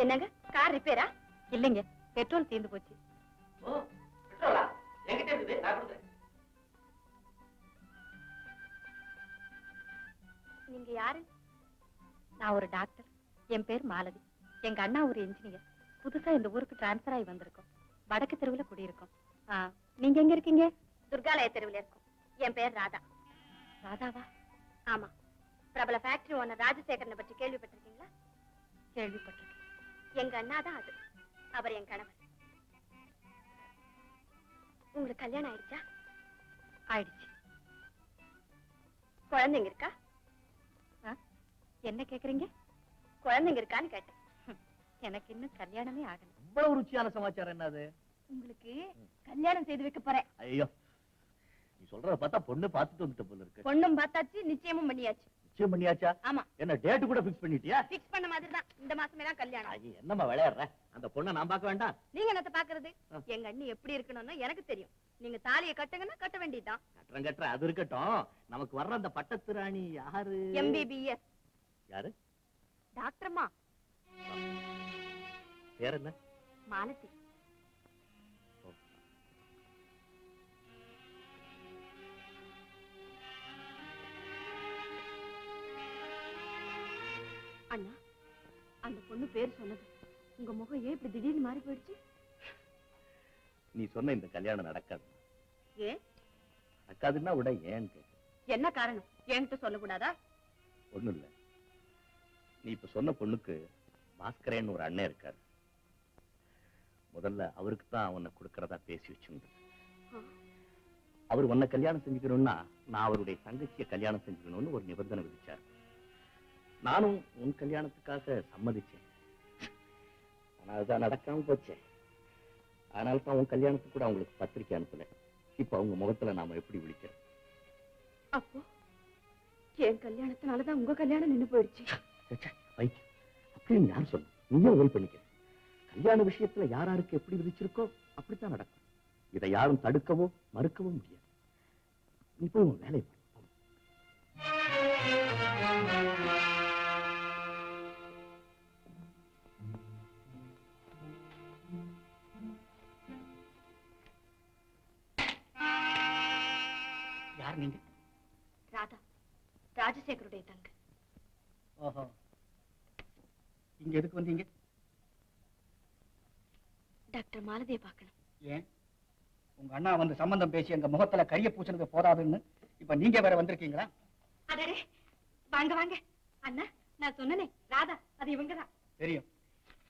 என்னங்க கார் ரிப்பேரா? இல்லைங்க, பெட்ரோல் தீர்ந்து போச்சு. ஓ, பெட்ரோலா? என்கிட்ட இருக்குது, நான் கொடுக்குறேன். நீங்க யாரு? நான் ஒரு டாக்டர். என் பேர் மாலதி. எங்க அண்ணா ஒரு இன்ஜினியர். புதுசா இந்த ஊருக்கு டிரான்ஸ்பர் ஆகி வந்திருக்கோம். வடக்கு தெருவுல குடியிருக்கோம். நீங்க எங்க இருக்கீங்க? துர்காலய தெருவுல இருக்கோம். என் பேர் ராதா. ராதாவா? ஆமா. பிரபல ஃபேக்டரி ஓனர் ராஜசேகரனை பற்றி கேள்விப்பட்டிருக்கீங்களா? கேள்விப்பட்டிருக்கேன். எங்க அண்ணா தான் அது. அவர் என் கணவர். உங்களுக்கு கல்யாணம் ஆயிடுச்சா? ஆயிடுச்சு. குழந்தைங்க இருக்கா? என்ன கேக்குறீங்க? குழந்தைங்க இருக்கான்னு கேட்டேன். எனக்கு இன்னும் கல்யாணமே ஆகல. இவ்வளவு ருச்சியான சமாச்சாரம் என்னது? உங்களுக்கு கல்யாணம் செய்து வைக்க போறேன். ஐயோ, நீ சொல்றத பார்த்தா பொண்ணு பார்த்துட்டு வந்துட்ட போல இருக்கு. பொண்ணும் பார்த்தாச்சு, நிச்சயமும் பண்ணியாச்சு. நிச்சயம் பண்ணியாச்சா? ஆமா. என்ன டேட் கூட ஃபிக்ஸ் பண்ணிட்டியா? ஃபிக்ஸ் பண்ண மாதிரி தான். இந்த மாசமே தான் கல்யாணம். ஐயே, என்னம்மா விளையாடுற? அந்த பொண்ணை நான் பார்க்க வேண்டாம்? நீங்க என்னத்த பாக்குறது? எங்க அண்ணி எப்படி இருக்கணும்னு எனக்கு தெரியும். நீங்க தாலியை கட்டுங்கன்னா கட்ட வேண்டியதுதான். கட்டுறேன் அது இருக்கட்டும். நமக்கு வர்ற அந்த பட்டத்து ராணி யாரு? MBBS. யாரு? டாக்டர்மா. பேர் என்ன? மாலதி. அண்ணா, அந்த பொண்ணு பேர் சொன்னது உங்க முகம் ஏன் இப்படி திடீர்னு மாறி போயிடுச்சு? நீ சொன்ன இந்த கல்யாணம் நடக்காது. ஏன் நடக்காதுன்னா விட ஏன் கேட்க? என்ன காரணம்? என்கிட்ட சொல்லக்கூடாதா? ஒண்ணும் இல்ல. நீ இப்ப சொன்ன பொண்ணுக்கு பாஸ்கரேன்னு ஒரு அண்ணன் இருக்காரு. முதல்ல அவருக்கு தான் உன்னை கொடுக்கறதா பேசி வச்சிருந்தது. அவர் உன்னை கல்யாணம் செஞ்சுக்கணும்னா நான் அவருடைய தங்கச்சியை கல்யாணம் செஞ்சுக்கணும்னு ஒரு நிபந்தனை விதிச்சார். நானும் உன் கல்யாணத்துக்காக சம்மதிச்சேன். ஆனா அதுதான் நடக்காம போச்சேன். அதனால தான் உன் கல்யாணத்துக்கு கூட அவங்களுக்கு பத்திரிக்கை அனுப்பல. இப்ப அவங்க முகத்துல நாம எப்படி விழிக்கிறோம்? அப்போ என் கல்யாணத்தினாலதான் உங்க கல்யாணம் நின்னு போயிடுச்சு. அப்படின்னு யார் சொன்ன? நீயும் உதவி பண்ணிக்க. கல்யாண விஷயத்துல யாராருக்கு எப்படி விதிச்சிருக்கோ அப்படித்தான் நடக்கும். இதை யாரும் தடுக்கவோ மறுக்கவோ முடியாது. நீ போய் உன் வேலையை பாரு. யார் நீங்க? ராதா, ராஜசேகருடைய தங்க. ஓஹோ, இங்க எதுக்கு வந்தீங்க? டாக்டர் மாலதியை பார்க்கணும். ஏன், உங்க அண்ணா வந்து சம்பந்தம் பேசி எங்க முகத்துல கைய பூச்சினது போதாதுன்னு இப்ப நீங்க வேற வந்திருக்கீங்களா? அடடே, வாங்க வாங்க. அண்ணா, நான் சொன்னனே ராதா, அது இவங்கதான். தெரியும்.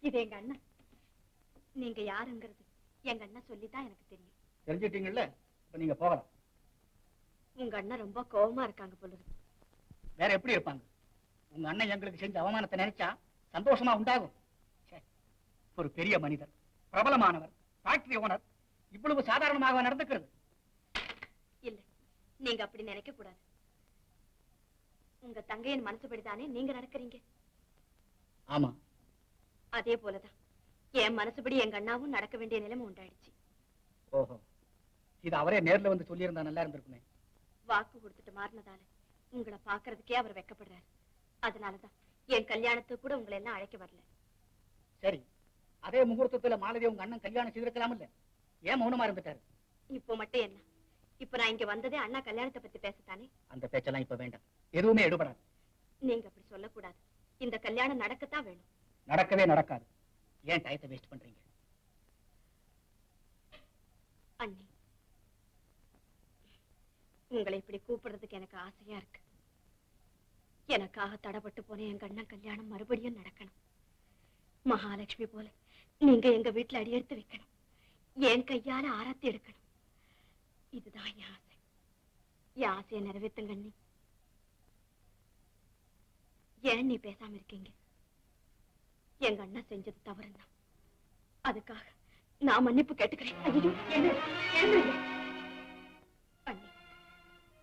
இது எங்க அண்ணா. நீங்க யாருங்கிறது எங்க அண்ணா சொல்லிதான் எனக்கு தெரியும். தெரிஞ்சிட்டீங்கல்ல, இப்ப நீங்க போகலாம். உங்க அண்ணா ரொம்ப கோபமா இருக்காங்க போல. வேற எப்படி இருப்பாங்க? உங்க அண்ணன் எங்களுக்கு செஞ்ச அவமானத்தை நினைச்சா சந்தோஷமா உண்டாகும். ஒரு பெரிய மனிதர், பிரபலமானவர், ஃபேக்டரி ஓனர், இவ்வளவு சாதாரணமாக நடந்துக்கிறது இல்ல. நீங்க அப்படி நினைக்க கூடாது. உங்க தங்கையின் மனசுபடிதானே நீங்க நடக்கிறீங்க. ஆமா, அதே போலதான் என் மனசுபடி எங்க அண்ணாவும் நடக்க வேண்டிய நிலைமை உண்டாயிடுச்சு. ஓஹோ, இது அவரே நேர்ல வந்து சொல்லி இருந்தா நல்லா இருந்திருக்குமே. வாக்கு கொடுத்துட்டு மாறினதால உங்களை பாக்குறதுக்கே அவர் வெக்கப்படுறாரு. அதனாலதான் என் கல்யாணத்துக்கு கூட உங்களை எல்லாம் அழைக்க வரல. சரி, அதே முகூர்த்தத்துல மாலதி உங்க அண்ணன் கல்யாணம் செய்திருக்கலாம் இல்ல? ஏன் மௌனமா இருந்துட்டாரு? இப்போ மட்டும் என்ன? இப்ப நான் இங்க வந்ததே அண்ணா கல்யாணத்தை பத்தி பேசத்தானே. அந்த பேச்செல்லாம் இப்ப வேண்டாம், எதுவுமே எடுபடாது. நீங்க அப்படி சொல்லக்கூடாது. இந்த கல்யாணம் நடக்கத்தான் வேணும். நடக்கவே நடக்காது. ஏன் டயத்தை வேஸ்ட் பண்றீங்க? அண்ணி, உங்களை இப்படி கூப்பிடுறதுக்கு எனக்கு ஆசையா இருக்கு. எனக்காக தடப்பட்டு போன எங்க அண்ணன் கல்யாணம் மறுபடியும் நடக்கணும். மகாலட்சுமி போல நீங்க எங்க வீட்டுல அடியெடுத்து வைக்கணும். என் கையால ஆராத்தி எடுக்கணும். இதுதான் என் ஆசை. என் ஆசையை நிறைவேற்றுங்க அண்ணி. ஏன் நீ பேசாம இருக்கீங்க? எங்க அண்ணா செஞ்சது தவறுதான். அதுக்காக நான் மன்னிப்பு கேட்டுக்கிறேன். ஐயோ, அண்ணி,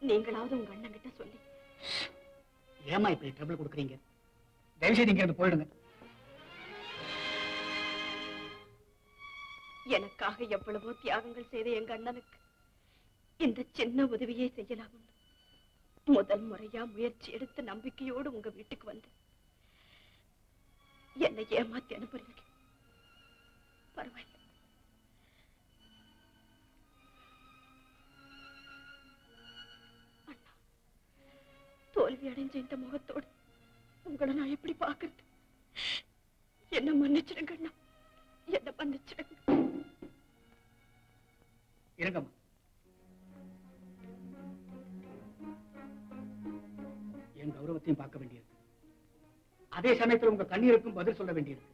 நீங்களாவது உங்க அண்ணன் கிட்ட சொல்லி. ஏமா இப்படி ட்ரபிள் கொடுக்குறீங்க? தயவுசெய்து இங்க இருந்து போயிடுங்க. எனக்காக எவ்வளவோ தியாகங்கள் செய்த எங்க அண்ணனுக்கு இந்த சின்ன உதவியை செய்யலாம். முதல் முறையா முயற்சி எடுத்து நம்பிக்கையோடு உங்க வீட்டுக்கு வந்து என்னை ஏமாத்தி அனுப்புறீங்க. பரவாயில்லை. அண்ணா, தோல்வி அடைஞ்ச இந்த முகத்தோடு உங்களை நான் எப்படி பாக்குறது? என்ன மன்னிச்சிடுங்க அண்ணா, என்ன மன்னிச்சிடுங்க. இருங்கம்மா. என் கௌரவத்தையும் பார்க்க வேண்டியிருக்கு. அதே சமயத்தில் உங்க கண்ணீருக்கும் பதில் சொல்ல வேண்டியிருக்கு.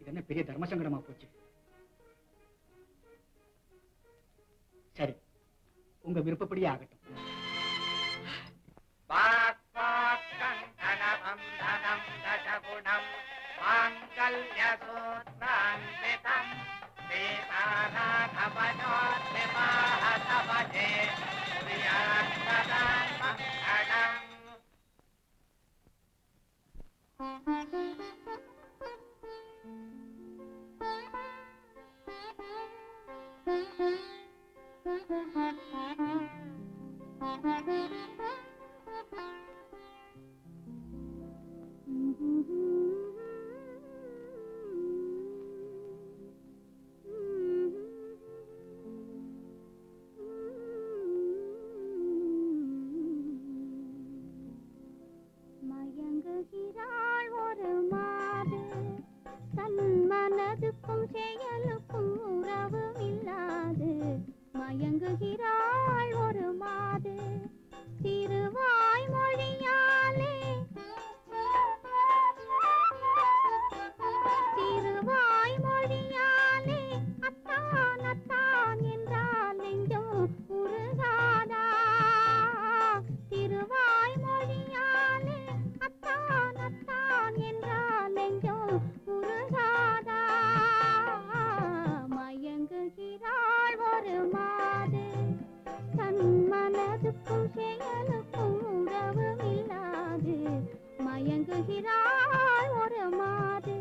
இது என்ன பெரிய தர்மசங்கடமா போச்சு? சரி, உங்க விருப்பப்படியே ஆகட்டும். மயங்குகிறாள் ஒரு மாது, தன் மனதுக்கும் செயலுக்கும் உறவும் இல்லாது. மயங்குகிறாள் ஒரு மாது, திருவாய் மொழியாலே திருவாய் மொழியாலே அத்தான் அத்தான் என்றால் நெஞ்சம் உருகாதா? திருவாய் மொழியாலே அத்தான் அத்தான் என்றால் நெஞ்சம் உருகாதா? மயங்குகிறாள் ஒரு மாது, தன் மனதுக்கும் செயலுக்கும் உறவும் இல்லாது. மயங்குகிறாள் ஒரு மாது.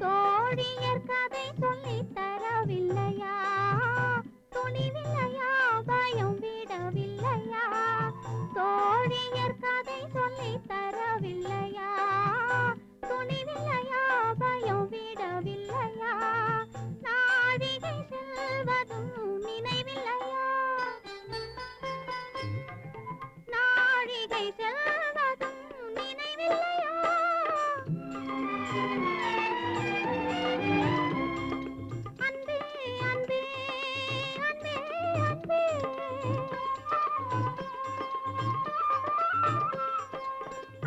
தோழியர் கதை சொல்லித் தரவில்லையா? துணிவில்லையா? பயம் விடவில்லையா? தோழியர் கதை சொல்லித் தரவில்லையா? துணிவில்லையா? பயம் விடவில்லையா? நாழிகை செல்வதும் நினைவில்லையா? நாழிகை செல்வதும் நினைவில்லையா? அன்பே அன்பே அன்பே அன்பே,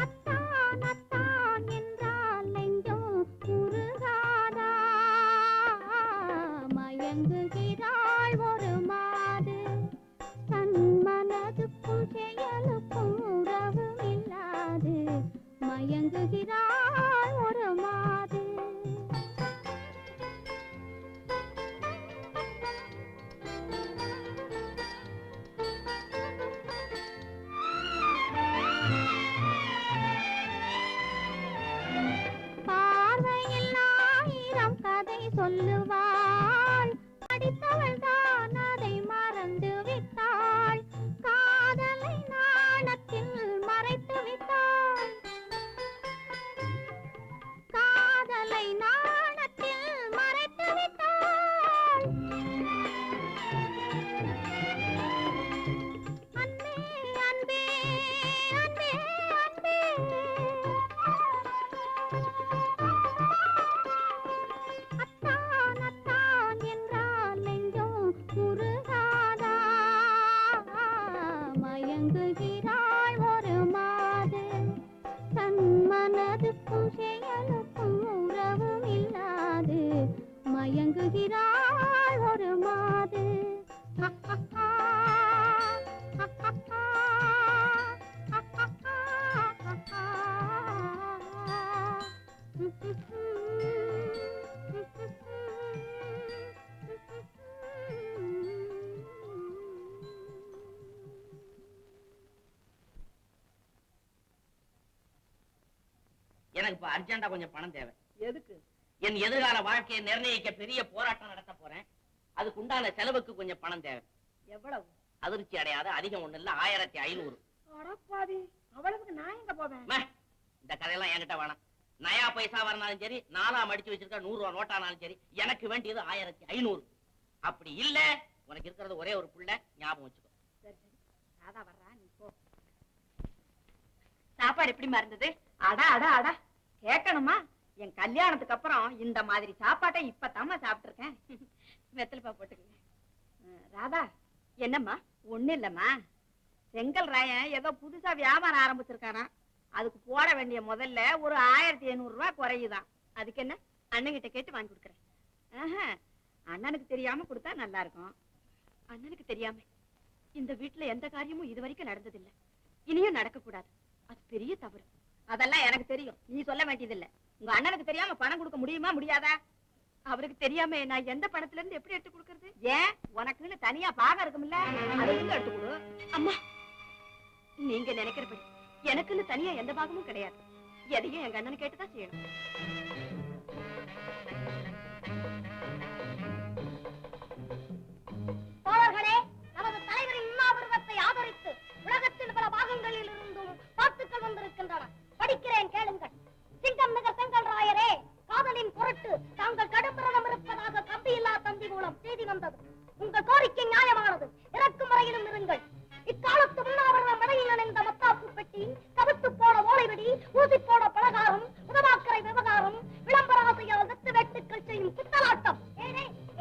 அத்தான் அத்தான் என்றால் நெஞ்சம் உருகாதா? மயங்குகிறாள் ஒரு மாது, தன் மனதுக்கும் செயலுக்கும் உறவும் இல்லாது. மயங்குகிறாள் ஒரு மாது. பார்வையில் ஆயிரம் கதை சொல்லுவாள், படித்தவள் தான் அதை மறந்து விட்டாள். காதலை நாணத்தில் மறைத்து விட்டாள். காதலை நாணத்தில் மறைத்து விட்டாள். அன்பே அன்பே அன்பே அன்பே, அத்தான் அத்தான் என்றால் நெஞ்சம் உருகாதா? மயங்குகிறாள் ஒரு மாது, தன் மனதுக்கும் செயலுக்கும் உறவும் இல்லாது. மயங்குகிறாள் ஒரு மாது. எனக்கு இப்ப அர்ஜென்டா கொஞ்சம் பணம் தேவை. எதுக்கு? என் எதிர்கால வாழ்க்கையை நிர்ணயிக்க பெரிய போராட்டம் நடத்த போறேன். அதுக்கு உண்டான செலவுக்கு கொஞ்சம் பணம் தேவை. எவ்வளவு? அதிர்ச்சி அடையாத, அதிகம் ஒண்ணு இல்ல, 1500. அடப்பாவி, அவ்வளவுக்கு நான் எங்க போவேன்? இந்த கதையெல்லாம் என்கிட்ட வேணாம். நயா பைசா வரனாலும் சரி, 4ஆ மடிச்சு வச்சிருக்க 100 ரூபா நோட்டானாலும் சரி, எனக்கு வேண்டியது 1500. அப்படி இல்ல, உனக்கு இருக்கிறது ஒரே ஒரு புள்ள, ஞாபகம் வச்சுக்கோ. சரி சரி, ராதா வர்றா, நீ போ. சாப்பாடு எப்படிமா இருந்தது? அடா அடா அடா, கேட்கணுமா? என் கல்யாணத்துக்கு அப்புறம் இந்த மாதிரி சாப்பாட்டை இப்பதாம்மா சாப்பிட்டுருக்கேன். வெத்தலைப்பா போட்டுக்கங்க. ராதா, என்னம்மா? ஒண்ணு இல்லம்மா, செங்கல் ராயன் ஏதோ புதுசா வியாபாரம் ஆரம்பிச்சிருக்காராம். அதுக்கு போட வேண்டிய முதல்ல ஒரு 1800 ரூபாய் குறையுதான். அதுக்கு என்ன, அண்ணன்கிட்ட கேட்டு வாங்கி கொடுக்குறேன். அண்ணனுக்கு தெரியாம கொடுத்தா நல்லா இருக்கும். அண்ணனுக்கு தெரியாம இந்த வீட்டுல எந்த காரியமும் இது வரைக்கும் நடந்ததில்லை, இனியும் நடக்க கூடாது. அது பெரிய தவறு. அதெல்லாம் எனக்கு தெரியும், நீ சொல்ல வேண்டியதில்லை. உங்க அண்ணனுக்கு தெரியாம பணம் கொடுக்க முடியுமா முடியாதா? அவருக்கு தெரியாம நான் எந்த பணத்துல இருந்து எப்படி எடுத்து கொடுக்கறது? ஏன், உனக்குன்னு தனியா பாகம் இருக்கும்ல, அதுல இருந்து எடுத்து கொடு. அம்மா, நீங்க நினைக்கிறபடி எனக்குன்னு தனியா எந்த பாகமும் கிடையாது. எதையும் எங்க அண்ணனை கேட்டுதான் செய்யணும். தோழர்களே, நமது தலைவரின் உண்ணாவிரதத்தை ஆதரித்து உலகத்தில் பல பாகங்களில் இருந்தும் பாத்துக்கள் வந்திருக்கின்றன. படிக்கிறேன், கேளுங்கள். சிங்கம் மிக செங்கல் ராயரே, காதலின் பொருட்டு தாங்கள் கடும்பிரதம் இருப்பதாக கம்பியில்லா தந்தி மூலம் செய்தி வந்தது. உங்கள் கோரிக்கை நியாயமானது. இறக்கும் வரையிலும் இருங்கள். இக்காலத்து உண்ணாவிரதம் மழையில் அணிந்த மத்தாப்பு பெட்டி, கவுத்து போட ஓலைவெடி, ஊசி போட பலகாரம், உதவாக்கரை விவகாரம், விளம்பராசையால் வெத்து வெட்டுக்கள் செய்யும் குத்தலாட்டம்.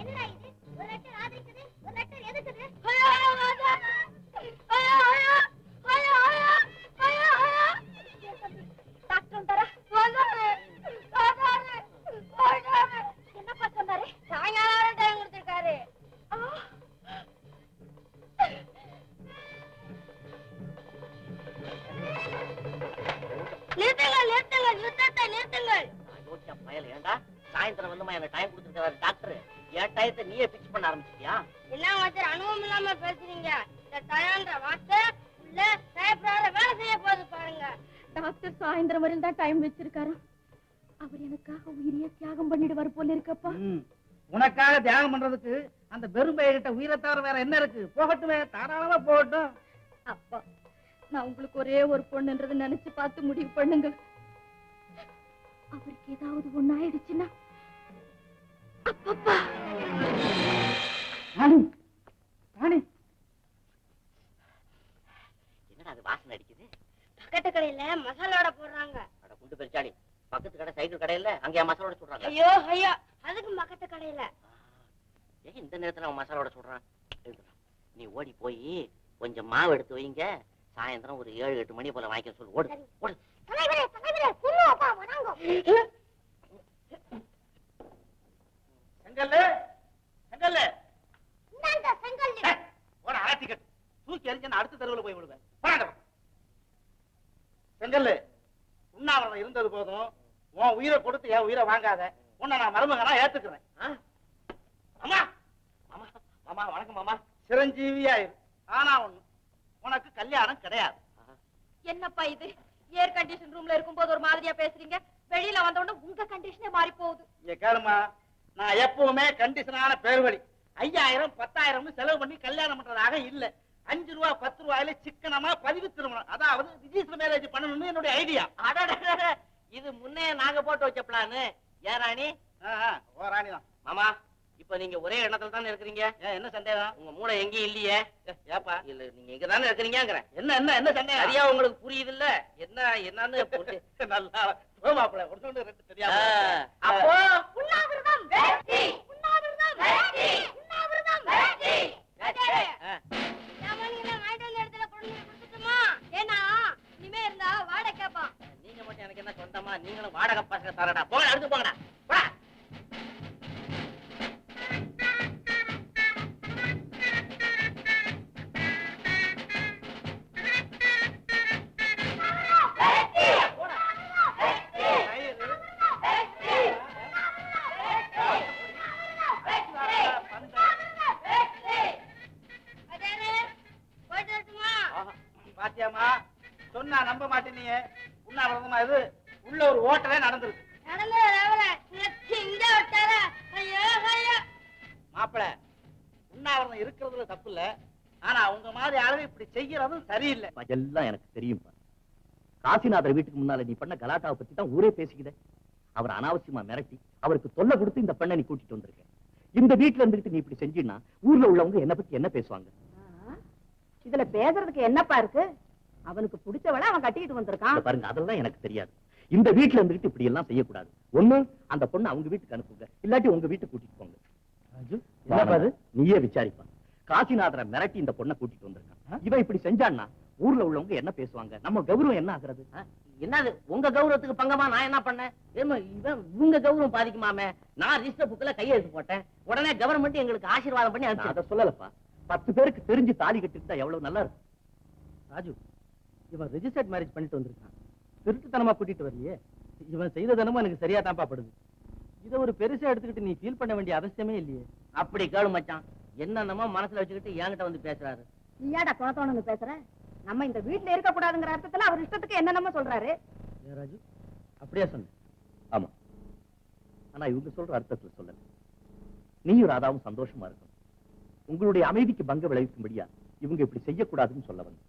என்னடா இது? ஒரு லெட்டர் ஆதரிக்குது, ஒரு லெட்டர் எதுக்குது? என்னப்பா சொன்னாரு? சாயங்காலம் டைம் கொடுத்திருக்காரு. நிறுத்துங்கள், நிறுத்துங்கள், யுத்தத்தை நிறுத்துங்கள். ஏண்டா சாயந்தரம் வந்து எனக்கு டைம் கொடுத்துருக்காரு டாக்டர். என் டயத்தை நீயே பிக்ஸ் பண்ண ஆரம்பிச்சிட்டியா? என்ன வாச்சர் அனுபவம் இல்லாம பேசுறீங்க? இந்த டயம்ன்ற வார்த்தை உள்ள டைப்ரால வேலை செய்ய போகுது பாருங்க. டாக்டர் சாயந்தரம் வரையில் தான் டைம் வச்சிருக்காரு. அவர் எனக்காக உயிரியே தியாகம் பண்ணிடுவார் போல இருக்கப்பா. உனக்காக தியாகம் பண்றதுக்கு அந்த பெரும்பையிட்ட உயிரை தவிர வேற என்ன இருக்கு? போகட்டுமே, தாராளமா போகட்டும். அப்பா, நான் உங்களுக்கு ஒரே ஒரு பொண்ணுன்றதை நினைச்சு பார்த்து முடிவு பண்ணுங்க. அவருக்கு ஏதாவது ஒண்ணு ஆயிடுச்சுன்னா அப்பப்பா. என்னடா அது வாசனை அடிக்குது? பக்கத்து கடையில மசாலோட போடுறாங்க. அட குண்டு பெருச்சாளி, பக்கத்து கடை சைக்கிள் கடையில அங்கே மசாலோட சொல்றாங்க. ஐயோ ஐயோ, அதுக்கு பக்கத்து கடையில. ஏன் இந்த நேரத்துல அவன் மசாலோட சொல்றான்? நீ ஓடி போய் கொஞ்சம் மாவு எடுத்து வைங்க, சாயந்தரம் ஒரு 7-8 மணி போல வாங்கிக்க சொல்லு. ஓடு ஓடு. தலைவரே, தலைவரே, குருவாப்பா வணங்க. செங்கல்லு, செங்கல்லு, இந்தாங்க செங்கல். ஓட ஆத்திக்கட்டு தூக்கி எரிஞ்சு நான் அடுத்த தெருவில் போய் விடுவேன். போடாத. செங்கல்லு, உண்ணாவிரதம் இருந்தது போதும். உன் உயிரை கொடுத்து என் உயிரை வாங்காத. உன்னை நான் மருமகனா ஏத்துக்கிறேன். மாமா, மாமா, மாமா, வணக்கம் மாமா. சிரஞ்சீவியா இரு. ஆனா ஒண்ணு, உனக்கு கல்யாணம் கிடையாது. என்னப்பா இது? ஏர் கண்டிஷன் ரூம்ல இருக்கும்போது ஒரு மாதிரியா பேசுறீங்க, வெளியில வந்த உடனே உங்க கண்டிஷனே மாறி போகுது. இங்க கேளுமா, நான் எப்பவுமே கண்டிஷனான பேர்வழி. 5000 10,000 செலவு பண்ணி கல்யாணம் பண்றதாக இல்ல. 5 ரூபா 10 ரூபாயில சிக்கனமா பதிவு திருமணம், அதாவது ரிஜிஸ்டர் மேரேஜ் பண்ணணும்னு என்னுடைய ஐடியா. இது முன்னே நாங்க போட்டு வச்ச பிளானு. ஏன் ராணி? ஓ ராணி தான். மாமா, இப்ப நீங்க ஒரே எண்ணத்துல தானே இருக்கிறீங்க. என்ன சந்தேகம்? உங்க மூளை எங்கேயும் இல்லையே. ஏப்பா? இல்ல, நீங்க இங்க தானே இருக்கிறீங்க. என்ன என்ன என்ன சந்தேகம்? சரியா உங்களுக்கு புரியுது இல்ல? என்னன்னு நல்லா மாப்பிள்ள ஒண்ணு ரெண்டு தெரியாம. அப்போ உண்ணாவிரதம் வெற்றி, உண்ணாவிரதம் வெற்றி, உண்ணாவிரதம் வெற்றி. சாமானியெல்லாம் வாங்கிட்டு வந்த இடத்துல கொண்டு போய் கொடுத்துட்டுமா? ஏன்னா இனிமே இருந்தா வாடகை கேட்பான். நீங்க மட்டும் எனக்கு என்ன சொந்தமா? நீங்களும் வாடகை பசங்க தரடா. போங்க, அடுத்து போங்கடா. போடா. பாத்தியாமா, சொன்னா நம்ப மாட்டேனீங்க. உண்ணாவிரதமா இது? உள்ள ஒரு ஓட்டலே நடந்திருக்கு. நடந்தது இல்ல. ஆனா உங்க மாதிரி ஆளு இப்படி செய்யறதும் சரியில்லை. எல்லாம் எனக்கு தெரியும்பா. காசிநாதர் வீட்டுக்கு முன்னால நீ பண்ண கலாட்டாவை பத்தி தான் ஊரே பேசிக்கிட. அவர் அனாவசியமா மிரட்டி அவருக்கு தொல்லை கொடுத்து இந்த பெண்ணை நீ கூட்டிட்டு வந்திருக்க. இந்த வீட்டுல இருந்துட்டு நீ இப்படி செஞ்சினா ஊர்ல உள்ளவங்க என்ன பத்தி என்ன பேசுவாங்க? இதுல பேசுறதுக்கு என்னப்பா இருக்கு? அவனுக்கு பிடிச்சவளை அவன் கட்டிக்கிட்டு வந்திருக்கான். பாருங்க, அதெல்லாம் எனக்கு தெரியாது. இந்த வீட்டுல இருந்துட்டு இப்படி எல்லாம் செய்யக்கூடாது. ஒண்ணு அந்த பொண்ணு அவங்க வீட்டுக்கு அனுப்புங்க, இல்லாட்டி உங்க வீட்டுக்கு கூட்டிட்டு போங்க. நீயே விசாரிப்பா. காசிநாதரை மிரட்டி இந்த பொண்ணை கூட்டிட்டு வந்திருக்கான். இவன் இப்படி செஞ்சான்னா ஊர்ல உள்ளவங்க என்ன பேசுவாங்க? நம்ம கௌரவம் என்ன ஆகுறது? என்னது உங்க கௌரவத்துக்கு பங்கமா நான் என்ன பண்ணேன்? இவங்க கௌரவம் பாதிக்குமாமே. நான் ரிஜிஸ்டர் புக்ல கையெழுத்து போட்டேன். உடனே கவர்மெண்ட் எங்களுக்கு ஆசீர்வாதம் பண்ணி நான் அதை சொல்லலப்பா. 10 பேருக்கு தெரிஞ்சு தாலி கட்டிருந்தா எவ்வளவு நல்லா இருக்கும். ராஜு, இவன் ரெஜிஸ்டர்ட் மேரேஜ் பண்ணிட்டு வந்திருக்கான். திருட்டுத்தனமா கூட்டிட்டு வரலையே. இவன் செய்ததனமும் எனக்கு சரியா தான் பாப்படுது. இதை ஒரு பெருசா எடுத்துக்கிட்டு நீ ஃபீல் பண்ண வேண்டிய அவசியமே இல்லையே. அப்படி கேளு மச்சான். என்னென்னமோ மனசுல வச்சுக்கிட்டு என்கிட்ட வந்து பேசுறாரு. நீயாடா குணத்தோன்னு பேசுற? நம்ம இந்த வீட்டுல இருக்க கூடாதுங்கிற அர்த்தத்துல அவர் இஷ்டத்துக்கு என்னென்னமோ சொல்றாரு. ஏன் ராஜு, அப்படியே சொன்ன? ஆமா, ஆனா இவங்க சொல்ற அர்த்தத்துல சொல்லல. நீயும் ராதாவும் சந்தோஷமா இருக்கணும். உங்களுடைய அமைதிக்கு பங்க விளைவிக்கும்படியா இவங்க இப்படி செய்யக்கூடாதுன்னு சொல்ல வந்து.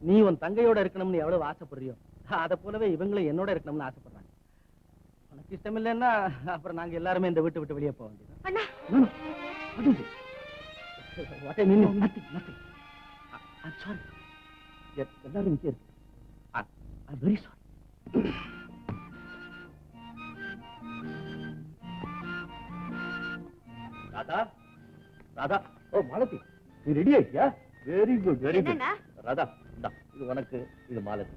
நீ உன் தங்கையோட இருக்கணும்னு எவ்வளவு ஆசைப்படுறியோ அத போலவே இவங்களும் என்னோட இருக்கணும்னு ஆசைப்படுறாங்க. உனக்கு இஷ்டம் இல்லைன்னா அப்புறம் நாங்க எல்லாருமே இந்த வீட்டு விட்டு வெளியே போக வேண்டியது. அண்ணா, எல்லாரும் இங்கே இருக்கு. Very sorry. ராதா, ராதா, ஓ மாலதி, நீ ரெடி ஆயிட்டியா? Very good, very good. என்னண்ணா? ராதா, இந்தா, இது உனக்கு, இது மாலதி.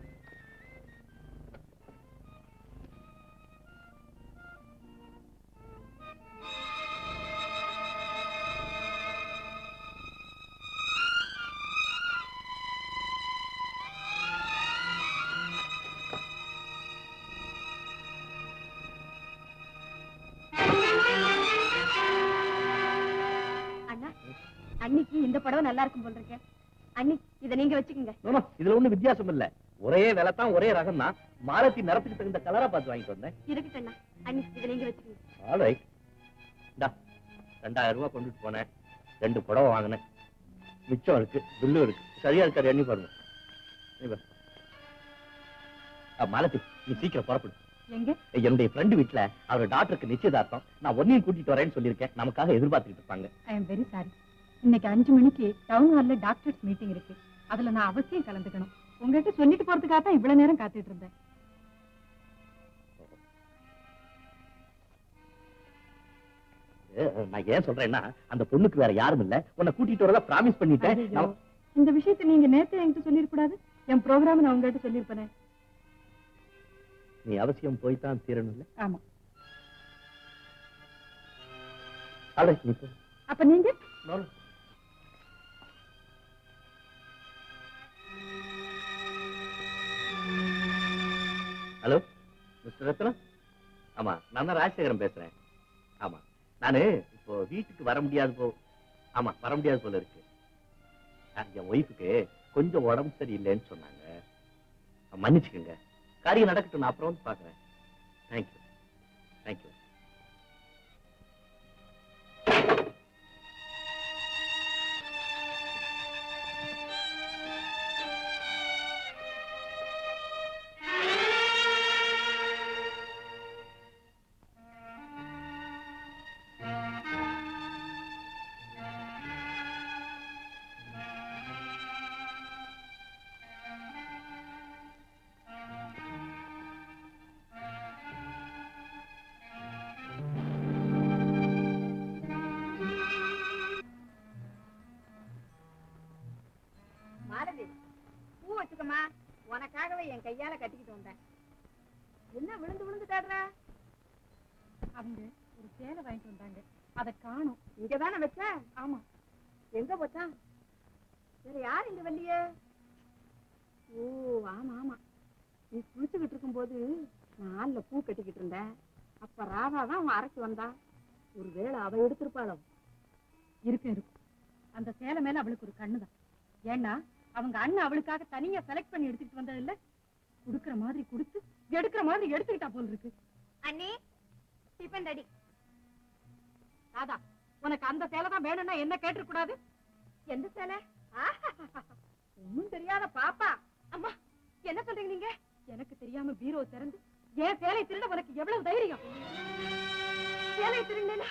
அன்னைக்கு இந்த புடவை நல்லா இருக்கும் போல் இருக்கேன். அண்ணி, இதை நீங்க வச்சுக்கோங்க. இதுல ஒண்ணு வித்தியாசம் இல்ல. ஒரே விலை தான், ஒரே ரகம் தான். மாலத்தி நிறத்துக்கு தகுந்த கலரா பார்த்து வாங்கிட்டு வந்தேன். இருக்கட்டும் அண்ணி, இதை நீங்க வச்சுக்கோங்க. ஆல்ரைட். 2000 ரூபாய் கொண்டுட்டு போனேன். 2 புடவை வாங்கினேன். மிச்சம் இருக்கு, பில்லு இருக்கு. சரியா இருக்காரு, எண்ணி பாருங்க. மாலத்தி, நீ சீக்கிரம் புறப்படு. எங்க? என்னுடைய ஃப்ரெண்டு வீட்டுல அவர் டாக்டருக்கு நிச்சயதார்த்தம். நான் ஒன்னையும் கூட்டிட்டு வரேன்னு சொல்லியிருக்கேன். நமக்காக எதிர்பார்த்துட்டு இருப்பாங்க. I am very sorry. இன்னைக்கு 5 மணிக்கு டவுன் ஹால்ல டாக்டர்ஸ் மீட்டிங் இருக்கு. அதுல நான் அவசியம் கலந்துக்கணும். உங்ககிட்ட சொல்லிட்டு போறதுக்காக தான் இவ்வளவு நேரம் காத்துட்டு இருந்தேன். நான் ஏன் சொல்றேன்னா, அந்த பொண்ணுக்கு வேற யாரும் இல்ல. உன்னை கூட்டிட்டு வரதா பிராமிஸ் பண்ணிட்டேன். இந்த விஷயத்தை நீங்க நேத்து என்கிட்ட சொல்லிருக்கூடாது. என் ப்ரோக்ராம் நான் உங்ககிட்ட சொல்லிருப்பேன். நீ அவசியம் போய்தான் தீரணும் இல்ல? ஆமா. ஆல்ரைட், நீ போ. அப்ப நீங்க? ஹலோ மிஸ்டர் ரத்னம். ஆமா, நான் தான் ராஜசேகரன் பேசுறேன். ஆமா, நானு இப்போ வீட்டுக்கு வர முடியாது ஆமா, வர முடியாது போல இருக்கு. என் ஒய்ஃபுக்கு கொஞ்சம் உடம்பு சரியில்லைன்னு சொன்னாங்க. மன்னிச்சுக்கோங்க. காரியம் நடக்கட்டும், நான் அப்புறம் வந்து பாக்குறேன். Thank you, thank you. பூ வச்சுக்கமா, உனக்காகவே என் கையால கட்டிக்கிட்டு வந்தேன். என்ன விழுந்து விழுந்து தேடுற? அவங்க ஒரு சேலை வாங்கிட்டு வந்தாங்க, அதை காணும். இங்கதானே வச்ச? ஆமா. எங்க போச்சா? வேற யார் இங்க வரலையே? ஓ ஆமா ஆமா, நீ குளிச்சுக்கிட்டு இருக்கும் போது நான்ல பூ கட்டிக்கிட்டு இருந்தேன். அப்ப ராதா தான் அவன் அரைச்சு வந்தா. ஒருவேளை அவ எடுத்திருப்பாளோ? இருக்கும் இருக்கும். அந்த சேலை மேல அவளுக்கு ஒரு கண்ணுதான். ஏன்னா அவங்க அண்ணன் அவளுக்காக தனியா செலக்ட் பண்ணி எடுத்துக்கிட்டு வந்தது இல்ல. குடுக்கிற மாதிரி கொடுத்து எடுக்கிற மாதிரி எடுத்துக்கிட்டா போல இருக்கு. அண்ணே, டிபன் ரெடி. ராதா, உனக்கு அந்த சேலை தான் வேணும்னா என்ன கேட்டுற கூடாது? எந்த சேலை? ஒண்ணும் தெரியாத பாப்பா. அம்மா என்ன சொல்றீங்க நீங்க? எனக்கு தெரியாம பீரோ திறந்து ஏன் சேலை திருட உனக்கு எவ்வளவு தைரியம்? சேலை திருடனா?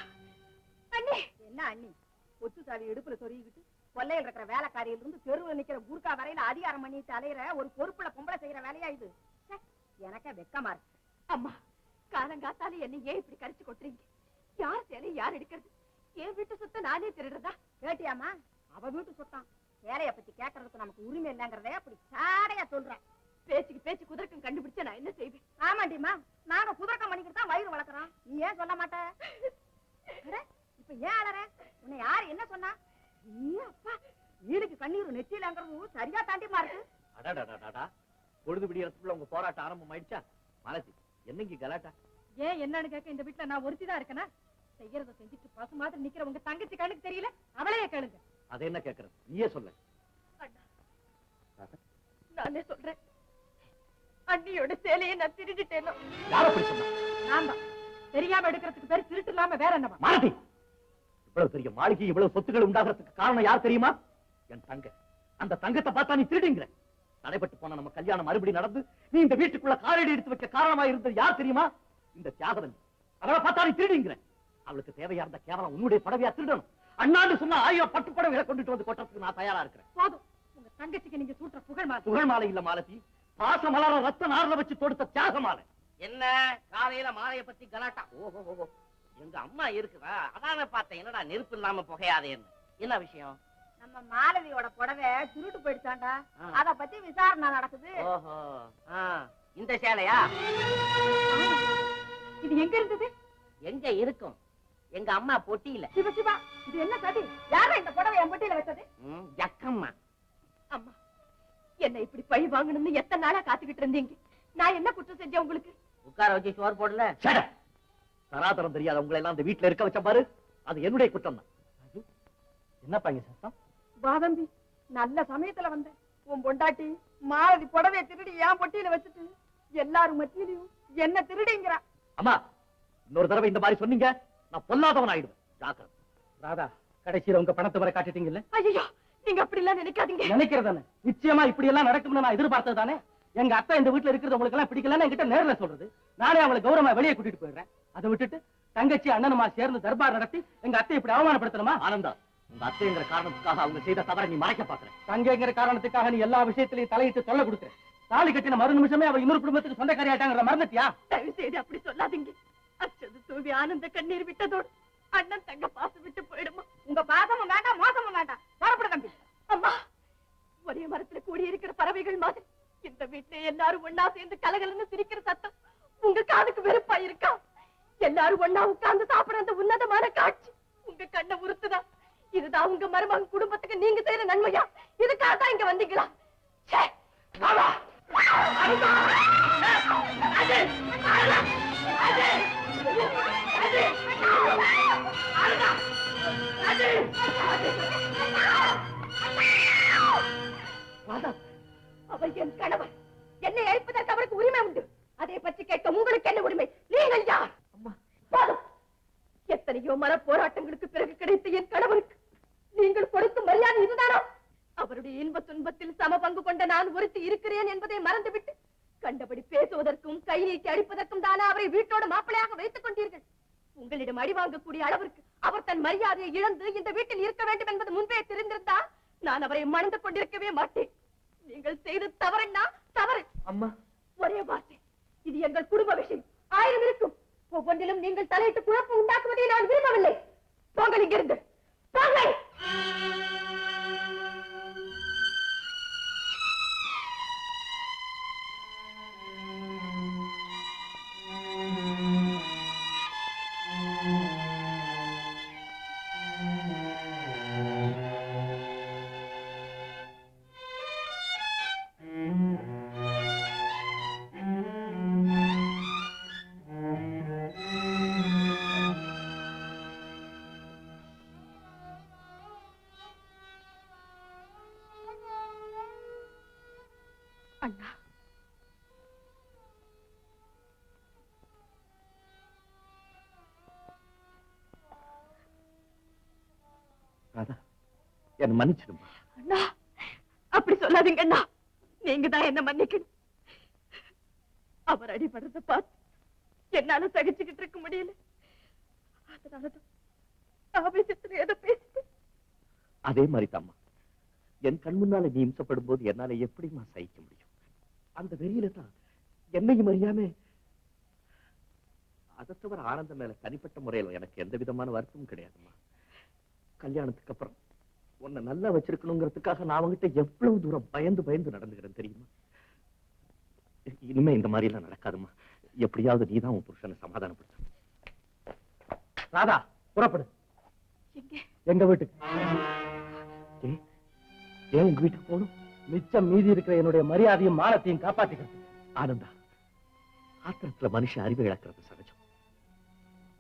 அண்ணி என்ன அண்ணி? ஒத்து சாவி இடுப்புல சொருகிக்கிட்டு கொல்லையில் இருக்கிற வேலைக்காரியில இருந்து தெருவில் நிக்கிற கூர்க்கா வரையில அதிகாரம் பண்ணிட்டு அலையிற ஒரு பொறுப்புல பொம்பளை செய்யற வேலையா இது? எனக்கே வெக்கமா இருக்கு. அம்மா காலங்காத்தால என்ன ஏன் இப்படி கரிச்சு கொட்டுறீங்க? யார் சேலையை யார் எடுக்கிறது? என் வீட்டு சொத்தை நானே திருடுறதா? கேட்டியாமா? அவ வீட்டு சொத்தான். சேலைய பத்தி கேட்கறதுக்கு நமக்கு உரிமை இல்லங்கிறதே அப்படி சாடையா சொல்றான். பேச்சுக்கு பேச்சு குதர்க்கம் கண்டுபிடிச்சா நான் என்ன செய்வேன்? ஆமாண்டிமா, நாங்க குதர்க்கம் பண்ணிக்கிட்டு தான் வயிறு வளர்க்குறோம். நீ ஏன் சொல்ல மாட்ட? இப்ப ஏன் அழற? உன்னை யாரு என்ன சொன்னா? அப்பா வீடுக்கு கண்ணீர் நெத்தியிலங்கிறது சரியா தாண்டிமா இருக்கு. அடாடாடாடா, பொழுது விடியறதுக்குள்ள உங்க போராட்டம் ஆரம்பம் ஆயிடுச்சா? மாலதி, என்னங்க கலாட்டா? ஏன் என்னன்னு கேட்க இந்த வீட்டுல நான் ஒருத்திதான் இருக்கேனா? செய்யறத செஞ்சுட்டு பசு மாதிரி நிக்கிற உங்க தங்கச்சி கண்ணுக்கு தெரியல? அவளையே கேளுங்க. அதை என்ன கேக்குறது? நீயே சொல்ல. நானே சொல்றேன், அண்ணியோட சேலையை நான் திருடிட்டேனோ. யார அப்படி சொன்னா? நான் தான். தெரியாம எடுக்கிறதுக்கு பேரு திருட்டு இல்லாம வேற என்னவா? மாலதி, இவ்வளவு பெரிய மாளிகை இவ்வளவு சொத்துக்கள் உண்டாகிறதுக்கு காரணம் யார் தெரியுமா? என் தங்க. அந்த தங்கத்தை பார்த்தா நீ திருடுங்கிற. தடைப்பட்டு போன நம்ம கல்யாணம் மறுபடி நடந்து நீ இந்த வீட்டுக்குள்ள காலடி எடுத்து வைக்க காரணமா இருந்தது யார் தெரியுமா? இந்த தியாகவன். அவளை பார்த்தா நீ திருடுங்கிற. அவளுக்கு தேவையா இருந்த கேவலம் உன்னுடைய படவையா திருடணும். அண்ணாண்டு சொன்னா 1000 பட்டு படவைகளை கொண்டுட்டு வந்து கொட்டறதுக்கு நான் தயாரா இருக்கிறேன். போதும், உங்க தங்கச்சிக்கு நீங்க சூட்டுற புகழ் மாலை. புகழ் மாலை இல்ல மாலதி, பாச மலர ரத்த நார்ல வச்சு தொடுத்த தியாக மாலை. என்ன காலையில மாலையை பத்தி கலாட்டா? ஓஹோ, எங்க அம்மா இருக்குதா? அதான பார்த்தேன். என்னடா நெருப்பு இல்லாம புகையாதேன்னு. என்ன விஷயம்? நம்ம மாலதியோட புடவை திருட்டு போயிடுச்சாண்டா. அத பத்தி விசாரணை நடக்குது. ஓஹோ, இந்த சேலையா? இது எங்க இருந்தது? எங்க இருக்கும்? எங்க அம்மா பொட்டியில. சிவ சிவா, இது என்ன சதி? யாரா இந்த புடவை என் பொட்டியில வச்சது? ஜக்கம்மா. அம்மா, என்ன இப்படி பழி வாங்கணும்னு எத்தனை நாளா காத்துக்கிட்டு இருந்தீங்க? நான் என்ன குற்றம் செஞ்சேன் உங்களுக்கு? உட்கார வச்சு சோறு போடல. தராதரம் தெரியாத உங்களை எல்லாம் அந்த வீட்டுல இருக்க வச்ச பாரு, அது என்னுடைய குற்றம் தான். என்னப்பா இங்க சத்தம்? வாதம்பி, நல்ல சமயத்துல வந்தேன். உன் பொண்டாட்டி மாலதி புடவைய திருடி ஏன் பொட்டியில வச்சுட்டு எல்லாரும் மத்தியிலையும் என்ன திருடிங்கிறா. அம்மா, இன்னொரு தடவை இந்த மாதிரி சொன்னீங்க நான் பொல்லாதவன் ஆயிடுவேன். ஜாக்கிரதை. ராதா, கடைசியில உங்க பணத்தை வர காட்டிட்டீங்கல்ல? ஐயோ, நீங்க அப்படி எல்லாம் நினைக்காதீங்க. நினைக்கிறதானே? நிச்சயமா இப்படி எல்லாம் நடக்கும்னு நான் எதிர்பார்த்தது தானே. எங்க அத்தை இந்த வீட்டுல இருக்கிறது உங்களுக்கு எல்லாம் பிடிக்கலன்னு என்கிட்ட நேர்ல சொல்றது. நானே அவங்களை கௌரவமா வெளியே கூட்டிட்டு போயிடுறேன். அதை விட்டுட்டு தங்கச்சி அண்ணனுமா சேர்ந்து தர்பார் நடத்தி எங்க அத்தை இப்படி அவமானப்படுத்தணுமா? ஆனந்தா, உங்க அத்தைங்கிற காரணத்துக்காக அவங்க செய்த தவறை நீ மறைக்க பாக்குறேன். தங்கைங்கிற காரணத்துக்காக நீ எல்லா விஷயத்திலையும் தலையிட்டு சொல்ல கொடுக்குறேன். தாலி கட்டின மறு நிமிஷமே அவ இன்னொரு குடும்பத்துக்கு சொந்தக்காரியாட்டாங்கிற மறந்துட்டியா? தயவு செய்து அப்படி சொல்லாதீங்க. அச்சது தூவி ஆனந்த கண்ணீர் விட்டதோடு அண்ணன் தங்க பாசம் விட்டு போயிடுமா? உங்க பாசமும் வேண்டாம், மோசமும் வேண்டாம். வரப்பட தம்பி. அம்மா, ஒரே மரத்துல கூடி இருக்கிற பறவைகள் மாதிரி இந்த வீட்டுல எல்லாரும் ஒன்னா சேர்ந்து கலகலன்னு சிரிக்கிற சத்தம் உங்க காதுக்கு வெறுப்பா இருக்கா? எல்லாரும் ஒன்னா உட்கார்ந்து சாப்பிடுற அந்த உன்னதமான காட்சி உங்க கண்ணை உறுத்துதா? இதுதான் உங்க மருமகன் குடும்பத்துக்கு நீங்க செய்யற நன்மையா? இதுக்காக தான் இங்க வந்தீங்களா? அவர் என் கணவர். என்னை அழைப்பதற்கு அவருக்கு உரிமை உண்டு. அதை பற்றி கேட்க உங்களுக்கு என்ன உரிமை? நீங்கள் யார்? போதும். எத்தனையோ மன போராட்டங்களுக்கு பிறகு கிடைத்த என் கணவருக்கு நீங்கள் கொடுக்கும் மரியாதை இதுதானா? அவருடைய இன்ப துன்பத்தில் சம பங்கு கொண்ட நான் ஒருத்தி இருக்கிறேன் என்பதை மறந்துவிட்டு கண்டபடி பேசுவதற்கும் கை நீட்டி அடிப்பதற்கும் தானே அவரை வீட்டோட மாப்பிளையாக வைத்துக் கொண்டீர்கள். உங்களிடம் அடி வாங்கக்கூடிய அளவிற்கு அவர் தன் மரியாதையை இழந்து இந்த வீட்டில் இருக்க வேண்டும் என்பது முன்பே தெரிந்திருந்தால் நான் அவரை மணந்து கொண்டிருக்கவே மாட்டேன். நீங்கள் செய்து தவறுன்னா தவறு. அம்மா, ஒரே வார்த்தை, இது எங்கள் குடும்ப விஷயம். 1000 இருக்கும். ஒவ்வொன்றிலும் நீங்கள் தலையிட்டு குழப்பம் உண்டாக்குவதை நான் விரும்பவில்லை. போங்கள் இங்கிருந்து, போங்கள். அண்ணா, என்ன மன்னிச்சிடுமா. அண்ணா அப்படி சொல்லாதீங்க அண்ணா, நீங்க தான் என்ன மன்னிக்கணும். அவர் அடிபடுறத பார்த்து என்னால சகிச்சுக்கிட்டு இருக்க முடியல. அதனாலதான் ஆவேசத்துல ஏதோ பேசிட்டு. அதே மாதிரி தாம்மா, என் கண் முன்னால நீ இம்சப்படும் போது என்னால எப்படிமா சகிக்க முடியும்? அந்த வெறியில தான் என்னையும் அறியாம. அதை தவிர ஆனந்த மேல தனிப்பட்ட முறையில எனக்கு எந்த விதமான வருத்தமும் கிடையாதுமா. கல்யாணத்துக்கு அப்புறம் உன்னை நல்லா வச்சிருக்கணுங்கிறதுக்காக நான் அவங்கிட்ட எவ்வளவு தூரம் பயந்து பயந்து நடந்துக்கிறேன் தெரியுமா? இனிமே இந்த மாதிரி எல்லாம் நடக்காதுமா. எப்படியாவது நீதான் உன் புருஷனை சமாதானப்படுத்த. ராதா புறப்படு. எங்க வீட்டுக்கு. ஏன் உங்க வீட்டுக்கு போகணும்? மிச்சம் மீதி இருக்கிற என்னுடைய மரியாதையும் மானத்தையும் காப்பாத்திக்கிறது. ஆனந்தா, ஆத்திரத்துல மனுஷன் அறிவை இழக்கிறது சகஜம்.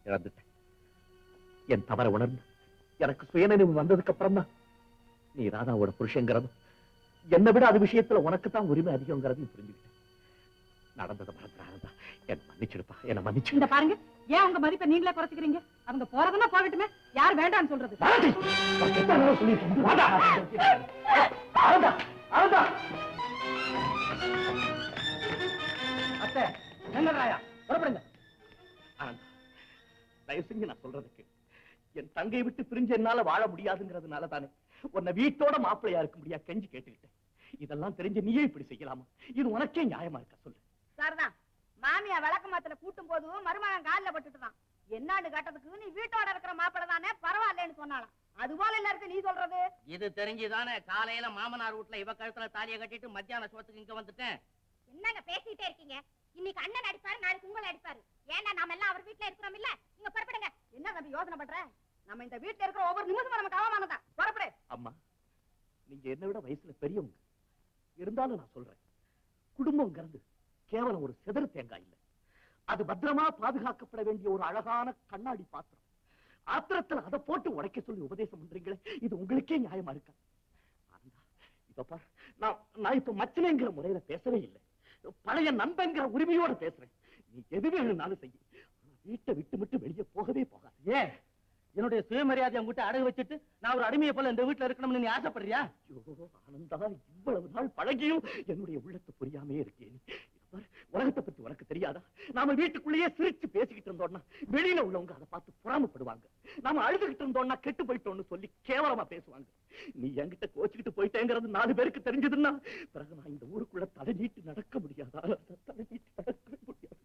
இழந்துட்டேன். என் தவற உணர்ந்து எனக்கு சுயநினைவு வந்ததுக்கு அப்புறம் தான் நீ ராதாவோட புருஷங்கிறதும் என்னை விட அது விஷயத்துல உனக்கு தான் உரிமை அதிகங்கிறதையும் புரிஞ்சுக்கிட்டேன். நடந்ததை மறந்துட ஆனந்தா, என்ன மன்னிச்சிடுப்பா, என்ன மன்னிச்சு. இந்த பாருங்க, ஏன் உங்க மதிப்பை நீங்களே குறைச்சிக்கிறீங்க? அவங்க போறதுன்னா போகட்டுமே, யார் வேண்டாம்னு சொல்றது? அத்தை என்னராயா புறப்படுங்க. ஆனந்தா, தயவு செஞ்சு நான் சொல்றதுக்கு, என் தங்கையை விட்டு பிரிஞ்சு என்னால வாழ முடியாதுங்கிறதுனால தானே உன்னை வீட்டோட மாப்பிள்ளையா இருக்க முடியா கெஞ்சி கேட்டுக்கிட்டேன். இதெல்லாம் தெரிஞ்சு நீயே இப்படி செய்யலாமா? இது உனக்கே நியாயமா இருக்கா சொல்லு? சரிதான், மாமியா விளக்கு மாத்துல கூட்டும் போது மருமகன் காலில் பட்டுட்டுதான். என்னான்னு கேட்டதுக்கு நீ வீட்டோட இருக்கிற மாப்பிள்ளை தானே, பரவாயில்லன்னு சொன்னாலாம். அது போல இல்ல இருக்கு நீ சொல்றது. இது தெரிஞ்சுதானே காலையில மாமனார் வீட்டுல இவ கழுத்துல தாலியை கட்டிட்டு மத்தியான சோத்துக்கு இங்க வந்துட்டேன். என்னங்க பேசிட்டே இருக்கீங்க? இன்னைக்கு அண்ணன் அடிப்பாரு, நாளைக்கு உங்களை அடிப்பாரு. ஏன்னா நாம எல்லாம் அவர் வீட்டுல இருக்கிறோம் இல்ல? நீங்க புறப்படுங்க. என்ன தம்பி யோசனை பண்ற? நம்ம இந்த வீட்டுல இருக்கிற ஒவ்வொரு நிமிஷமும் நமக்கு அவமானதான். புறப்படு. அம்மா, நீங்க என்னை விட வயசுல பெரியவங்க. இருந்தாலும் நான் சொல்றேன், குடும்பம்ங்கிறது கேவலம் ஒரு செதறு தேங்காய் இல்ல. அது பத்திரமா பாதுகாக்கப்பட வேண்டிய ஒரு அழகான கண்ணாடி பாத்திரம். ஆத்திரத்துல அதை போட்டு உடைக்க சொல்லி உபதேசம் பண்றீங்களே, இது உங்களுக்கே நியாயமா இருக்கா? இப்ப பாரு, நான் இப்ப மச்சனைங்கிற முறையில பேசவே இல்லை. பழைய நண்பங்கிற உரிமையோட பேசுறேன். நீ எது வேணும்னாலும் செய்ய. வீட்டை விட்டு விட்டு வெளியே போகவே போகாது. ஏன் என்னுடைய சுயமரியாதை உங்ககிட்ட அடகு வச்சுட்டு நான் ஒரு அடிமையை போல இந்த வீட்டுல இருக்கணும்னு நீ ஆசைப்படுறியா? ஐயோ ஆனந்தா, இவ்வளவு நாள் பழகியும் என்னுடைய உள்ளத்தை புரியாமே இருக்கேன். உலகத்தை பத்தி உனக்கு தெரியாதா? நாம வீட்டுக்குள்ளேயே சிரிச்சு பேசிக்கிட்டு இருந்தோம்னா வெளியில உள்ளவங்க அதை பார்த்து புறாமப்படுவாங்க. நாம அழுதுகிட்டு இருந்தோம்னா கெட்டு போயிட்டோம்னு சொல்லி கேவலமா பேசுவாங்க. நீ என்கிட்ட கோச்சுக்கிட்டு போயிட்டேங்கிறது 4 பேருக்கு தெரிஞ்சதுன்னா பிறகு நான் இந்த ஊருக்குள்ள தலை நீட்டு நடக்க முடியாதா? தலை நீட்டு நடக்க முடியாது.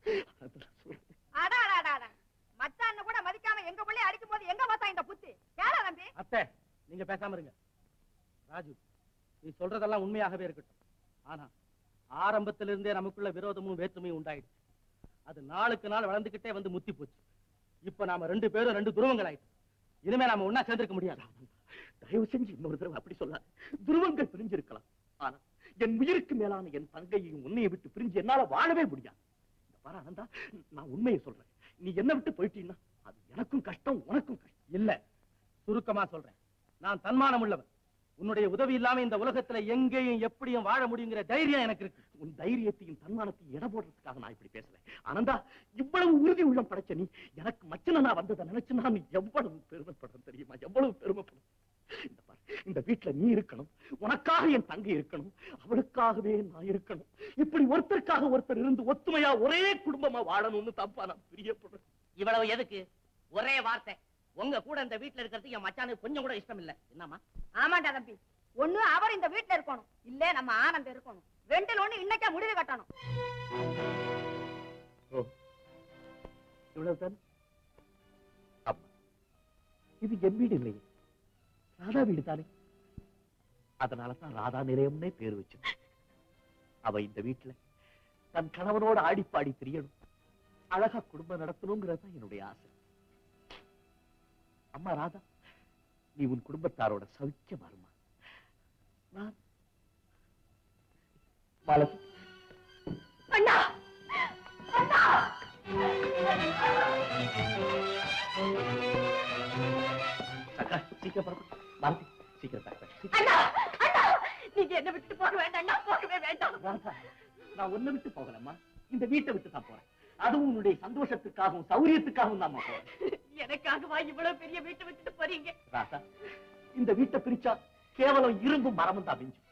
மச்சான் கூட மதிக்காம எங்க பிள்ளை அடிக்கும் போது எங்க பார்த்தா இந்த புத்தி? யாரா தம்பி? அத்தை நீங்க பேசாம இருங்க. ராஜு, நீ சொல்றதெல்லாம் உண்மையாகவே இருக்கட்டும். ஆனா ஆரம்பத்திலிருந்தே நமக்குள்ள விரோதமும் வேற்றுமையும் உண்டாயிடுச்சு. அது நாளுக்கு நாள் வளர்ந்துகிட்டே வந்து முத்தி போச்சு. இப்ப நாம 2 பேரும் 2 துருவங்கள் ஆயிட்டு. இனிமே நாம ஒன்னா சேர்ந்திருக்க முடியாது. தயவு செஞ்சு இன்னொரு தடவை அப்படி சொல்லாது. துருவங்கள் பிரிஞ்சிருக்கலாம், ஆனா என் உயிருக்கு மேலான என் தங்கையையும் உன்னையை விட்டு பிரிஞ்சு என்னால வாழவே முடியாது. பாரு ஆனந்தா, நான் உண்மையை சொல்றேன். நீ என்ன விட்டு போயிட்டீன்னா அது எனக்கும் கஷ்டம், உனக்கும் கஷ்டம். இல்ல, சுருக்கமா சொல்றேன், நான் தன்மானம் உள்ளவன். உன்னுடைய உதவி இல்லாம இந்த உலகத்துல எங்கேயும் எப்படியும் வாழ முடியுங்கிற தைரியம் எனக்கு இருக்கு. உன் தைரியத்தையும் தன்மானத்தையும் இட போடுறதுக்காக நான் இப்படி பேசுறேன். ஆனந்தா, இவ்வளவு உறுதி உள்ளம் படைச்ச நீ எனக்கு மச்சனா வந்ததை நினைச்சு நான் எவ்வளவு பெருமைப்படுறேன் தெரியுமா? எவ்வளவு பெருமைப்படுறேன். இந்த வீட்டுல நீ இருக்கணும், உனக்காக என் தங்கை இருக்கணும், அவளுக்காகவே நான் இருக்கணும். இப்படி ஒருத்தருக்காக ஒருத்தர் இருந்து ஒத்துமையா ஒரே குடும்பமா வாழணும்னு தப்பா நான் பிரியப்படுறேன். இவ்வளவு எதுக்கு? ஒரே வார்த்தை, உங்க கூட இந்த வீட்டுல இருக்கிறது என் மச்சானுக்கு கொஞ்சம் கூட இஷ்டம் இல்ல. என்னமா? ஆமாண்டா தம்பி, ஒண்ணு அவர் இந்த வீட்டுல இருக்கணும், இல்ல நம்ம ஆனந்தம் இருக்கணும். 2ல் 1 இன்னைக்கே முடிவு கட்டணும். இவ்வளவுதான். அம்மா, இது என் வீடு இல்லையே, ராதா வீடு தானே. அதனாலதான் ராதா நிலையம்னே பேரு வச்சு. அவ இந்த வீட்டுல தன் கணவனோட ஆடிப்பாடி திரியணும், அழகா குடும்பம் நடத்தணுங்கிறது என்னுடைய ஆசை. அம்மா ராதா, நீ உன் குடும்பத்தாரோட சௌக்கியமா இருமா. நான் மாலதி. அண்ணா அண்ணா, சக்கா சீக்கிரம் பரப்பு. மாலதி சீக்கிரம் தக்க. அண்ணா அண்ணா, நீங்க என்ன விட்டு போக வேண்டாம், போகவே வேண்டாம். ராதா, நான் உன்னை விட்டு போகலம்மா, இந்த வீட்டை விட்டு தான் போறேன். அதுவும் உன்னுடைய சந்தோஷத்துக்காகவும் சௌரியத்துக்காகவும் தான் போறேன். எனக்காகவா இவ்வளவு பெரிய வீட்டை விட்டுட்டு போறீங்க? ராதா, இந்த வீட்டை பிரிச்சா கேவலம் இரும்பு மரமும் தான் மிஞ்சும்.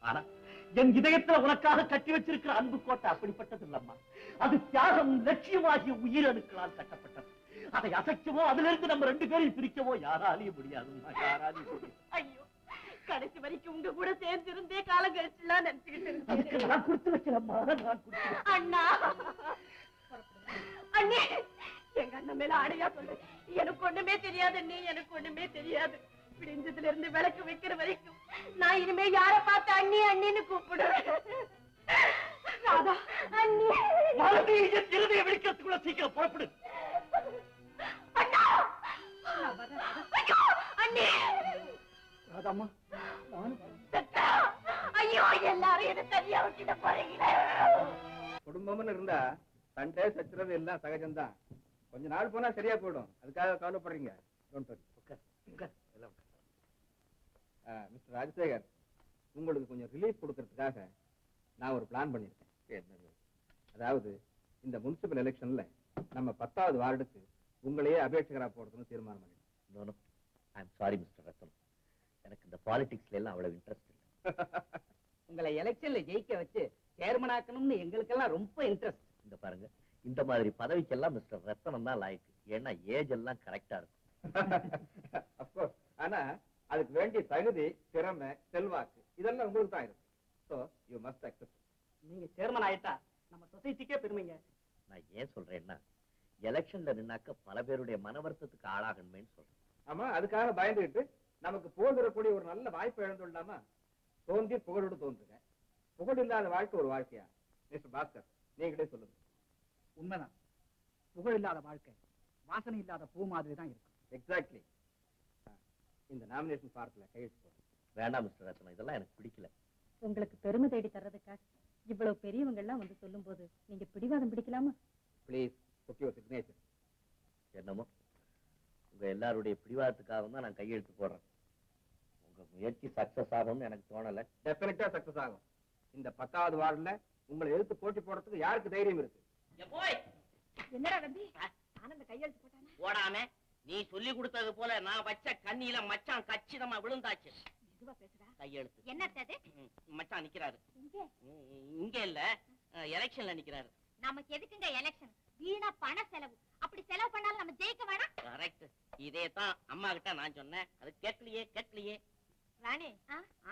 ஆனா என் இதயத்துல உனக்காக கட்டி வச்சிருக்கிற அன்பு கோட்டை அப்படிப்பட்டது இல்லம்மா. அது தியாகம் லட்சியமாகிய உயிரணுக்களால் கட்டப்பட்டது. அதை அசைக்கவோ அதுல இருந்து நம்ம 2 பேரையும் பிரிக்கவோ யாராலையும் முடியாதும்மா, யாராலையும் முடியாது. ஐயோ, கடைசி வரைக்கும் உங்க கூட சேர்ந்து இருந்தே காலம் கழிச்சுலாம் நினைச்சுக்கிட்டு அதுக்கு நான் கொடுத்து வைக்கிறேம்மா, நான் கொடுத்து வைக்கிறேன். அண்ணா, அண்ணே, எங்க அண்ணன் மேல ஆடையா சொல்லு. எனக்கு ஒண்ணுமே தெரியாது அண்ணே, எனக்கு ஒண்ணுமே தெரியாது. விடிஞ்சதுல இருந்து விளக்கு வைக்கிற வரைக்கும் நான் இனிமே யார பார்த்து அண்ணி அண்ணின்னு கூப்பிடுவேன். ராதா, அண்ணி. மறுபடி என் இருதய வெடிக்கிறதுக்குள்ள சீக்கிரம் புறப்படு. அண்ணா, நான் வரேன். ஐயோ, அண்ணி. ராதாம்மா, சத்தா. ஐயோ, எல்லாரும் என்ன தனியா விட்டுட்டு போறீங்களே. குடும்பம்னு இருந்தா சண்டை சச்சரவு எல்லாம் சகஜம்தான். கொஞ்ச நாள் போனா சரியா போயிடும். அதுக்காக கவலைப்படுறீங்க. மிஸ்டர் ராஜசேகர், உங்களுக்கு கொஞ்சம் ரிலீஃப் கொடுக்கறதுக்காக நான் ஒரு பிளான் பண்ணிருக்கேன். அதாவது இந்த முனிசிபல் எலெக்ஷன்ல நம்ம 10வது வார்டுக்கு உங்களையே அபேட்சகரா போடுறதுன்னு தீர்மானம் பண்ணிருக்கேன். ஐ எம் சாரி மிஸ்டர் ரத்தனம், எனக்கு இந்த பாலிடிக்ஸ்ல எல்லாம் அவ்வளவு இன்ட்ரெஸ்ட் இல்லை. உங்களை எலெக்ஷன்ல ஜெயிக்க வச்சு சேர்மன் ஆக்கணும்னு எங்களுக்கெல்லாம் ரொம்ப இன்ட்ரெஸ்ட். இந்த பாருங்க, இந்த மாதிரி பதவிக்கெல்லாம் மிஸ்டர் ரத்தனம் தான் லாய்க்கு. ஏன்னா ஏஜ் எல்லாம் கரெக்டா இருக்கும். அப்கோர்ஸ், ஆனா அதுக்கு வேண்டிய தகுதி, திறமை, செல்வாக்கு இதெல்லாம் உங்களுக்கு தான் இருக்கு. So you must accept. நீங்க சேர்மன் ஆயிட்டா நம்ம சொசைட்டிக்கே பெருமைங்க. நான் ஏன் சொல்றேன்னா, எலெக்ஷன்ல நின்னாக்க பல பேருடைய மன வருத்தத்துக்கு ஆளாகணுமேன்னு சொல்றேன். ஆமா, அதுக்காக பயந்துகிட்டு நமக்கு புகழ் தரக்கூடிய ஒரு நல்ல வாய்ப்பை இழந்துள்ளாமா? தோன்றி புகழோடு தோன்றுங்க. புகழ் இல்லாத வாழ்க்கை ஒரு வாழ்க்கையா? மிஸ்டர் பாஸ்கர், நீங்களே சொல்லுங்க. உண்மைதான், புகழ் இல்லாத வாழ்க்கை வாசனை இல்லாத பூ மாதிரி தான் இருக்கும். எக்ஸாக்ட்லி. இந்த நாமினேஷன் ஃபார்ம்ல கையெழுத்து போடுங்க. வேண்டாம் மிஸ்டர் ரத்தனம், இதெல்லாம் எனக்கு பிடிக்கல. உங்களுக்கு பெருமை தேடி தர்றதுக்காக இவ்வளவு பெரியவங்க எல்லாம் வந்து சொல்லும் போது நீங்க பிடிவாதம் பிடிக்கலாமா? Please put your signature. என்னமோ உங்க எல்லாருடைய பிடிவாதத்துக்காக தான் நான் கையெழுத்து போடுறேன். உங்க முயற்சி சக்சஸ் ஆகும்னு எனக்கு தோணல. டெஃபினட்டா சக்சஸ் ஆகும். இந்த 10வது வார்டுல உங்களை எதிர்த்து போட்டி போடுறதுக்கு யாருக்கு தைரியம் இருக்கு? போய் என்னடா தம்பி, ஆனந்த கையெழுத்து போட்டானா? ஓடாம நீ சொல்லி கொடுத்தது போல நான் வச்ச கண்ணியில மச்சான் கச்சிதமா விழுந்தாச்சு. மெதுவா பேசுடா. கையெழுத்து. என்ன அது? மச்சான் நிக்கிறாரு. இங்க இங்க இல்ல, எலெக்ஷன்ல நிக்கிறாரு. நமக்கு எதுக்குங்க எலெக்ஷன்? வீணா பண செலவு. அப்படி செலவு பண்ணாலும் நம்ம ஜெயிக்க வேணாம். கரெக்ட். இதே தான் அம்மா கிட்ட நான் சொன்னேன். அது கேட்கலையே. ராணி,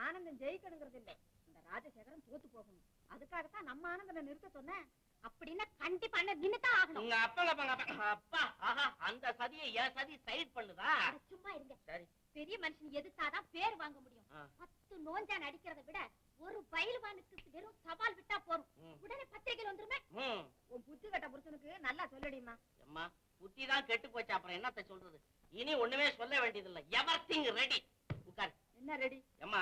ஆனந்தம் ஜெயிக்கணுங்கிறது இல்ல, இந்த ராஜசேகரன் தோத்து போகணும். அதுக்காகத்தான் நம்ம ஆனந்தனை நிறுத்த சொன்னேன். அப்படின்னா கண்டிப்பா நின்னுதான் ஆகணும். உங்க அப்பா ஆஹா, அந்த சதியை என் சதி சைட் பண்ணுதா? அட, சும்மா இருங்க. சரி. பெரிய மனுஷன் எதிர்த்தாதான் பேர் வாங்க முடியும். ஆ. 10 நோஞ்சான் அடிக்கிறதை விட ஒரு பயில்வானுக்கு வெறும் சவால் விட்டா போறோம். உடனே பத்திரிகையில் வந்துருமே. உன் புத்தி கட்ட புருஷனுக்கு நல்லா சொல்லடிமா. அம்மா புத்தி தான் கெட்டு போச்சு, அப்புறம் என்னத்த சொல்றது? இனி ஒண்ணுமே சொல்ல வேண்டியதில்லை. Everything ready. உட்கார். என்ன ரெடி? அம்மா,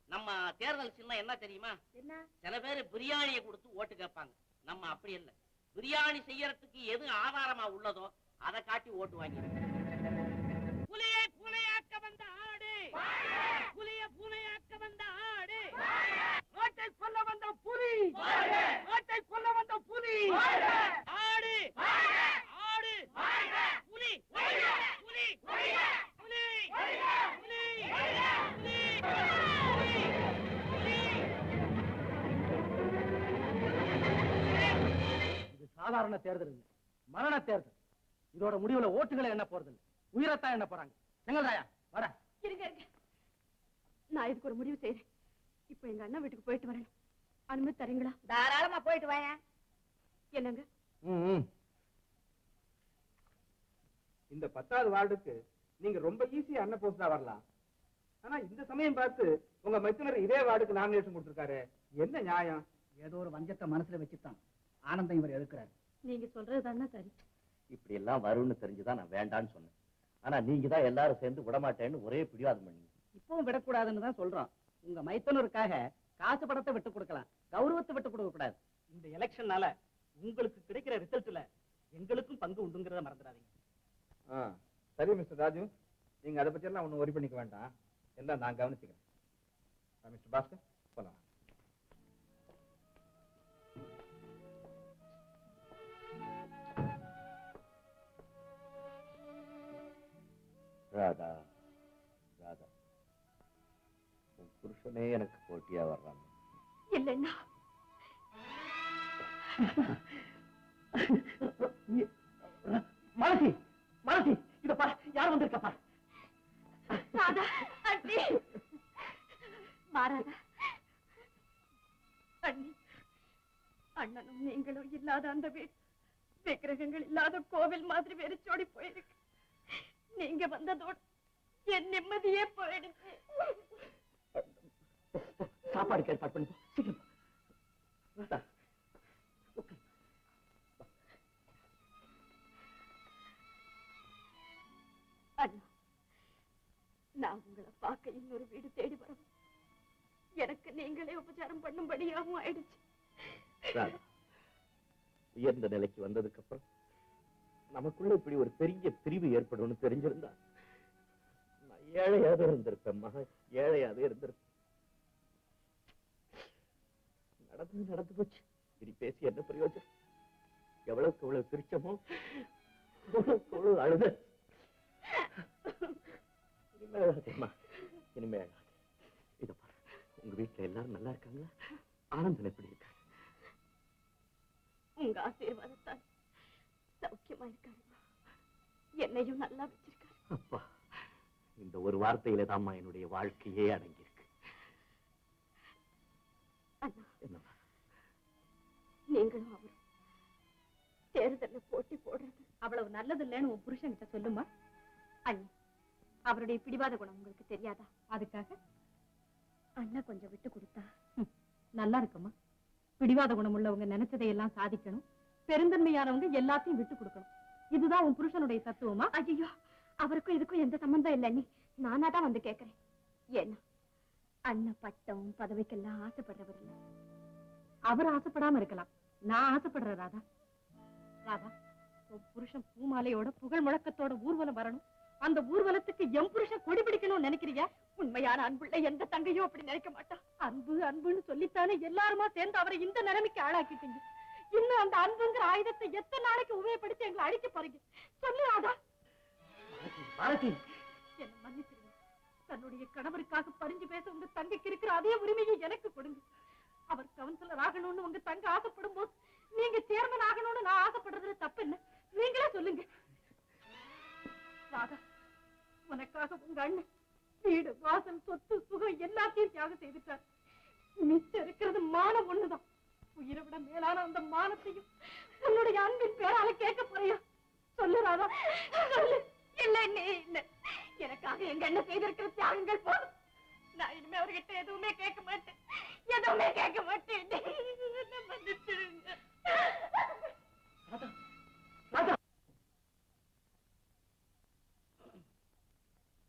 நம்ம தேர்தல் சின்னம் என்ன தெரியுமா? என்ன? சில பேர் பிரியாணியை கொடுத்து ஓட்டு கேட்பாங்க. நம்ம அப்படி இல்ல, பிரியாணி செய்யறதுக்கு எது ஆதாரமா உள்ளதோ அதை காட்டி ஓட்டு வாங்கி. புலியை பூனையாக்க வந்த ஆடு, புலிய பூனையாக்க வந்த ஆடு, ஆட்டை கொல்ல வந்த புலி, ஆட்டை கொல்ல வந்த புலி, ஆடு ஆடு புலி புலி புலி இது சாதாரண தேர்தல் இல்லை, மரண தேர்தல். இதோட முடிவுல ஓட்டுகளை என்ன போறது இல்லை, உயிரத்தான் என்ன போறாங்க. செங்கல்ராயா வாடா. இருங்க, நான் இதுக்கு ஒரு முடிவு செய்றேன். இப்ப எங்க அண்ணா வீட்டுக்கு போயிட்டு வரணும். அனுமதி தரீங்களா? தாராளமா போயிட்டு வாங்க. என்னங்க? இந்த 10வது வார்டுக்கு நீங்க ரொம்ப ஈஸியா அண்ணன் போஸ்டா வரலாம். ஆனா இந்த சமயம் பார்த்து உங்க மைத்துனர் இதே வார்டுக்கு நாமினேஷன் கொடுத்திருக்காரு. என்ன நியாயம்? ஏதோ ஒரு வஞ்சத்தை மனசுல வச்சுதான் ஆனந்தம் இவர் எதிர்க்கிறார். நீங்க சொல்றதுதானே சரி. இப்படி எல்லாம் வரும்னு தெரிஞ்சுதான் நான் வேண்டான்னு சொன்னேன். ஆனா நீங்க தான் எல்லாரும் சேர்ந்து விடமாட்டேன்னு ஒரே பிடிவாதம் பண்ணீங்க. இப்பவும் விடக்கூடாதுன்னு தான் சொல்றோம். உங்க மைத்தனருக்காக காசு படத்தை விட்டு கொடுக்கலாம், கௌரவத்தை விட்டு கொடுக்க கூடாது. இந்த எலெக்ஷன்னால உங்களுக்கு கிடைக்கிற ரிசல்ட்ல எங்களுக்கும் பங்கு உண்டுங்கிறத மறந்துடாதீங்க. சரி மிஸ்டர் ராஜு, நீங்க அதை பத்தி எல்லாம் ஒன்னும் ஒரி பண்ணிக்க வேண்டாம். எல்லாம் நான் கவனிச்சுக்கிறேன். மிஸ்டர் பாஸ்கர் போலாம். ராதா ராதா, புருஷனே எனக்கு போட்டியா வர்றாங்க. இல்லைன்னா மாலதி, மாலதி, இத பாரு, யார் வந்திருக்கா பாரு. ராதா, அண்ணி. மாறாதா அண்ணி, அண்ணனும் நீங்களும் இல்லாத அந்த வீடு விக்கிரகங்கள் இல்லாத கோவில் மாதிரி வெறிச்சோடி போயிருக்கு. நீங்க வந்ததோடு என் நிம்மதியே போயிடுச்சு. சாப்பாடுக்கு ஏற்பாடு பண்ணி சீக்கிரம். அண்ணா, நான் உங்களை பார்க்க இன்னொரு வீடு தேடி வரவும் எனக்கு நீங்களே உபச்சாரம் பண்ணும்படியாகவும் ஆயிடுச்சு. ராதா, உயர்ந்த நிலைக்கு வந்ததுக்கு அப்புறம் நமக்குள்ள இப்படி ஒரு பெரிய பிரிவு ஏற்படும் தெரிஞ்சிருந்தா நான் ஏழையாக இருந்திருப்பேன். ஏழையாக இருந்திருப்பேன். நடந்து போச்சு. இனி பேசி என்ன பிரயோஜனம்? எவ்வளவுக்கு எவ்வளவு பிரிச்சமோ அவ்வளவு அழுத. இனிமே அழாதேம்மா, இனிமே அழாது. இத பாரு, உங்க வீட்டுல எல்லாரும் நல்லா இருக்காங்களா? ஆனந்தன் எப்படி இருக்காரு? உங்க ஆசீர்வாதத்தால் சௌக்கியமா இருக்காரு. என்னையும் நல்லா வச்சிருக்காரு. அப்பா, இந்த ஒரு வார்த்தையில தான்மா என்னுடைய வாழ்க்கையே அடங்கியிருக்கு. அண்ணா, என்னம்மா? நீங்களும் அவரும் தேர்தல்ல போட்டி போடுறது அவ்வளவு நல்லது இல்லைன்னு உன் புருஷன் கிட்ட சொல்லுமா. அண்ணி, அவருடைய பிடிவாத குணம் உங்களுக்கு தெரியாதா? அதுக்காக அண்ணா கொஞ்சம் விட்டு கொடுத்தா நல்லா இருக்குமா? பிடிவாத குணம் உள்ளவங்க நினைச்சதையெல்லாம் சாதிக்கணும், பெருந்தன்மையானவங்க எல்லாத்தையும் விட்டு கொடுக்கணும். இதுதான் உன் புருஷனுடைய தத்துவமா? ஐயோ, அவருக்கும் இதுக்கும் எந்த சம்பந்தம் இல்லை அண்ணி. நானா தான் வந்து கேட்கிறேன். ஏன்னா அண்ணன் பட்டம் பதவிக்கெல்லாம் ஆசைப்படுறவர் இல்லை. அவர் ஆசைப்படாம இருக்கலாம், நான் ஆசைப்படுறேன். ராதா, ராதா, உன் புருஷன் பூமாலையோட புகழ் முழக்கத்தோட ஊர்வலம் வரணும். அந்த ஊர்வலத்துக்கு என் புருஷன் கொடி பிடிக்கணும்னு நினைக்கிறியா? உண்மையான அன்புள்ள எந்த தங்கையும் அப்படி நினைக்க மாட்டா. அன்பு அன்புன்னு சொல்லித்தானே எல்லாருமா சேர்ந்து அவரை இந்த நிலைமைக்கு ஆளாக்கிட்டீங்க. இன்னும் அந்த அன்புங்கிற ஆயுதத்தை எத்தனை நாளைக்கு உபயோகப்படுத்தி எங்களை அழிக்க போறீங்க? சொல்லு ராதா. என்ன மன்னிச்சிருங்க. தன்னுடைய கணவருக்காக பறிஞ்சு பேச உங்க தங்கைக்கு இருக்கிற அதே உரிமையை எனக்கு கொடுங்க. அவர் கவுன்சிலர் ஆகணும்னு உங்க தங்க ஆசைப்படும் போது நீங்க சேர்மன் ஆகணும்னு நான் ஆசைப்படுறதுல தப்பு என்ன? நீங்களே சொல்லுங்க. ராதா, உனக்காக உங்க அண்ணன் வீடு வாசல் சொத்து சுகம் எல்லாத்தையும் தியாகம் செய்துட்டார். மிச்சம் இருக்கிறது மானம் ஒண்ணுதான். உயிரை விட மேலான அந்த மானத்தையும் உன்னுடைய அன்பின் பேரால கேட்க போறியா? சொல்லு ராதா, சொல்லு. இல்ல நீ இல்ல, எனக்காக எங்க அண்ணன் செய்திருக்கிற தியாகங்கள் போதும். நான் இனிமே அவர்கிட்ட எதுவுமே கேட்க மாட்டேன், எதுவுமே கேட்க மாட்டேன். மன்னிச்சிடுங்க.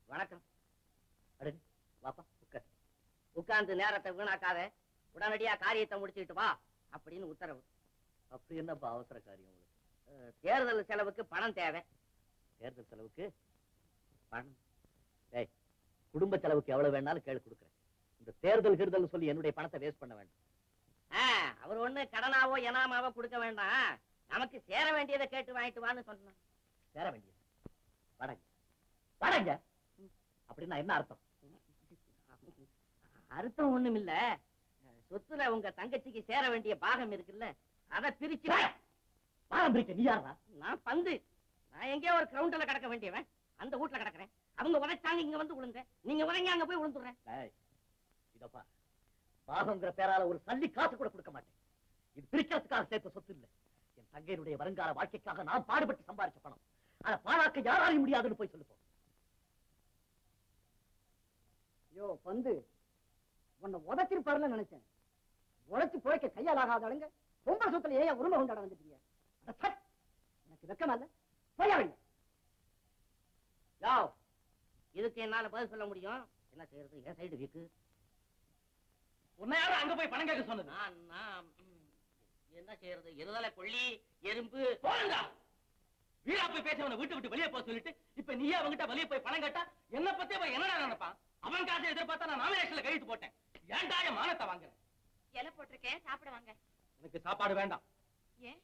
வணக்கம். வாப்பா, உட்கார்ந்து நேரத்தை வீணாக்காத, உடனடியா காரியத்தை முடிச்சுக்கிட்டு வா அப்படின்னு உத்தரவு. அப்படி என்னப்பா அவசர காரியம் உங்களுக்கு? தேர்தல் செலவுக்கு பணம் தேவை. தேர்தல் செலவுக்கு பணம்? ஏய், குடும்ப செலவுக்கு எவ்வளவு வேணாலும் கேள்வி கொடுக்குறேன். இந்த தேர்தல் கிருதல் சொல்லி என்னுடைய பணத்தை வேஸ்ட் பண்ண வேண்டாம். அவர் ஒண்ணு கடனாவோ எனாமாவோ கொடுக்க வேண்டாம், நமக்கு சேர வேண்டியதை கேட்டு வாங்கிட்டு வான்னு சொன்னான். சேர வேண்டியது வாடகை வாடகை அப்படின்னா என்ன அர்த்தம்? அர்த்தம் ஒண்ணும் இல்ல, சொத்துல உங்க தங்கச்சிக்கு சேர வேண்டிய பாகம் இருக்குல்ல, அதை பிரிச்சு. பாகம் பிரிக்க நீ யாரா? நான் பந்து. நான் எங்கேயோ ஒரு கிரவுண்ட்ல கிடக்க வேண்டியவன், அந்த வீட்டுல கிடக்குறேன். அவங்க உதைச்சாங்க, இங்க வந்து விழுந்தேன். நீங்க உதைங்க, அங்க போய் விழுந்துடுறேன். இதப்பா, பாகங்கிற பேரால ஒரு சல்லி காசு கூட கொடுக்க மாட்டேன். இது பிரிக்கிறதுக்காக சேர்த்த சொத்து இல்ல, என் தங்கையினுடைய வருங்கால வாழ்க்கைக்காக நான் பாடுபட்டு சம்பாதிச்ச பணம். அதை பாழாக்க யாராலையும் முடியாதுன்னு போய் சொல்லுப்போம். ஐயோ பந்து, உன்னை உதச்சிருப்பாருன்னு நினைச்சேன். உழைச்சு போய்க்க கையால் ஆகாதாளுங்க பொம்பளை சொத்துல ஏன் உரிமை கொண்டாட வந்துட்டீங்க? எனக்கு வெக்கமா இல்ல? போய் இதுக்கு என்னால பதில் சொல்ல முடியும். என்ன செய்யறது, என் சைடு வீக்கு. உன்னையாவது அங்க போய் பணம் கேட்க சொன்னது? என்ன செய்யறது, இருதலை கொள்ளி எறும்பு. போங்க, வீரா போய் பேசவனை வீட்டு விட்டு வெளியே போக சொல்லிட்டு இப்ப நீயே அவங்கிட்ட வெளியே போய் பணம் கேட்டா என்ன பத்தி அவன் என்னடா நினைப்பான்? அவன் காசை எதிர்பார்த்தா நான் நாமினேஷன்ல கையெழுத்து போட்டேன். ஏன்டா என் மானத்தை வாங்குறேன்? இலை போட்டிருக்கேன், சாப்பிடுவாங்க. எனக்கு சாப்பாடு வேண்டாம். ஏன்?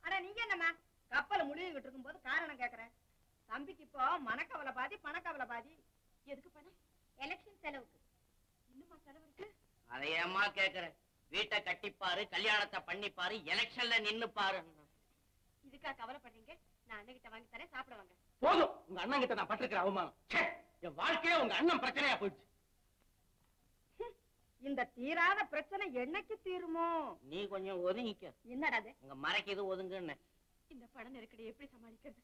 ஆனா நீங்க என்னம்மா கப்பலை முழுகிட்டு இருக்கும் போது காரணம் கேக்குறேன். தம்பிக்கு இப்போ மனக்கவலை பாதி பணக்கவலை பாதி. எதுக்கு பணம்? எலெக்ஷன் செலவுக்கு. இன்னுமா செலவு இருக்கு? அதை ஏம்மா கேக்குற? வீட்டை கட்டிப்பாரு, கல்யாணத்தை பண்ணிப்பாரு, எலெக்ஷன்ல நின்னுப்பாரு. இதுக்கா கவலைப்படுறீங்க? நான் அண்ணகிட்ட வாங்கி தரேன், சாப்பிட வாங்க. போதும், உங்க அண்ணன் கிட்ட நான் பட்டிருக்கிற அவமானம். ச்சே, என் வாழ்க்கையே உங்க அண்ணன் பிரச்சனையா போயிடுச்சு. இந்த தீராத பிரச்சனை என்னைக்கு தீருமோ? நீ கொஞ்சம் ஒதுங்கிக்க. என்னடா அது? உங்க மறைக்குது ஒதுங்குன்னு. இந்த பண நெருக்கடி எப்படி சமாளிக்கிறது?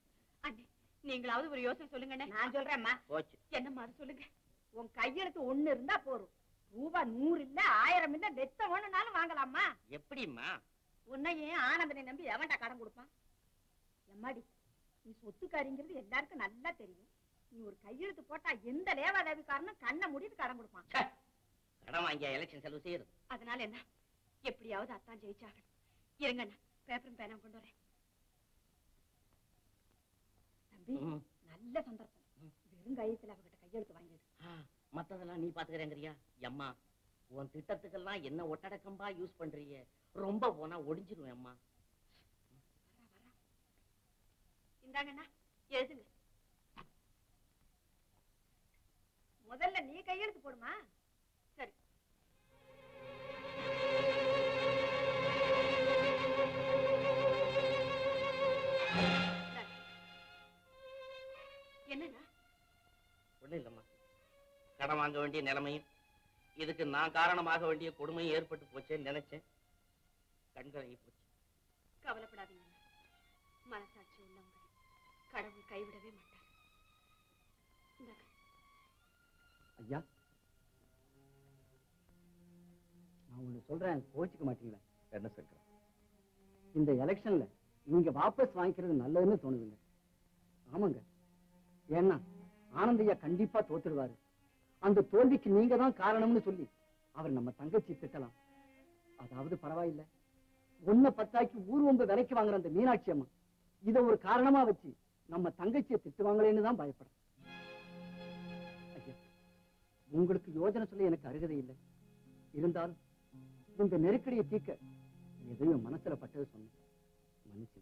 அண்ணே, நீங்களாவது ஒரு யோசனை சொல்லுங்க. நான் சொல்றேன்மா. போச்சு. என்னம்மா அது சொல்லுங்க. உன் கையெழுத்து ஒண்ணு இருந்தா போறோம். ரூபா 100 இல்ல 1000 இல்ல வெத்த ஒண்ணுனாலும் வாங்கலாமா? எப்படிம்மா? உன்னையும் ஆனந்தனை நம்பி எவன்டா கடன் கொடுப்பான்? எம்மாடி, நீ சொத்துக்காரிங்கிறது எல்லாருக்கும் நல்லா தெரியும். நீ ஒரு கையெழுத்து போட்டா எந்த லேவாதேவிக்காரனும் கண்ணை மூடிட்டு கடன் கொடுப்பான். கடன் வாங்கியா எலெக்ஷன் செலவு செய்யறது? அதனால என்ன, எப்படியாவது அத்தான் ஜெயிச்சாகணும். இருங்க அண்ணா, பேப்பரும் பேனா கொண்டு வரேன். தம்பி, நல்ல சந்தர்ப்பம். வெறும் கையத்துல அவகிட்ட கையெழுத்து வாங்கிடு. மத்ததெல்லாம் நீ பாத்துக்கிறேங்கறியா? அம்மா, உன் திட்டத்துக்கெல்லாம் என்ன ஒட்டடக்கம்பா யூஸ் பண்றீங்க? ரொம்ப போனா ஒடிஞ்சிருவேன் அம்மா. இந்தாங்கண்ணா, எழுதுங்க. முதல்ல நீ கையெழுத்து போடுமா? சரி. என்னண்ணா? ஒண்ணும் இல்லம்மா, கடன் வாங்க வேண்டிய நிலைமையும் இதுக்கு நான் காரணமாக வேண்டிய கொடுமையும் ஏற்பட்டு போச்சேன்னு நினைச்சேன். கண்கலங்கி போச்சு. கவலைப்படாதீங்க. மனசாட்சி உள்ளவங்க கடவுள் கைவிடவே மாட்டார். இந்தாங்க. ஐயா, நான் ஒண்ணு சொல்றேன், கோச்சிக்க மாட்டீங்களா? என்ன சங்கரம்? இந்த எலெக்ஷன்ல நீங்க வாபஸ் வாங்கிக்கிறது நல்லதுன்னு தோணுதுங்க. ஆமாங்க, ஏன்னா ஆனந்தையா கண்டிப்பா தோத்துடுவாரு. அந்த தோல்விக்கு நீங்க தான் காரணம்னு சொல்லி அவர் நம்ம தங்கச்சி திட்டலாம். அதாவது பரவாயில்ல, 1/10 ஊர்வம்பு விலைக்கு வாங்குற அந்த மீனாட்சி அம்மா இதை ஒரு காரணமா வச்சு நம்ம தங்கச்சியை திட்டுவாங்களேன்னு தான் பயப்படுறேன். ஐயா, உங்களுக்கு யோஜனை சொல்ல எனக்கு அருகதை இல்லை. இருந்தாலும் இந்த நெருக்கடியை தீர்க்க எதையும் மனசுல பட்டது சொன்னேன். மன்னிச்சு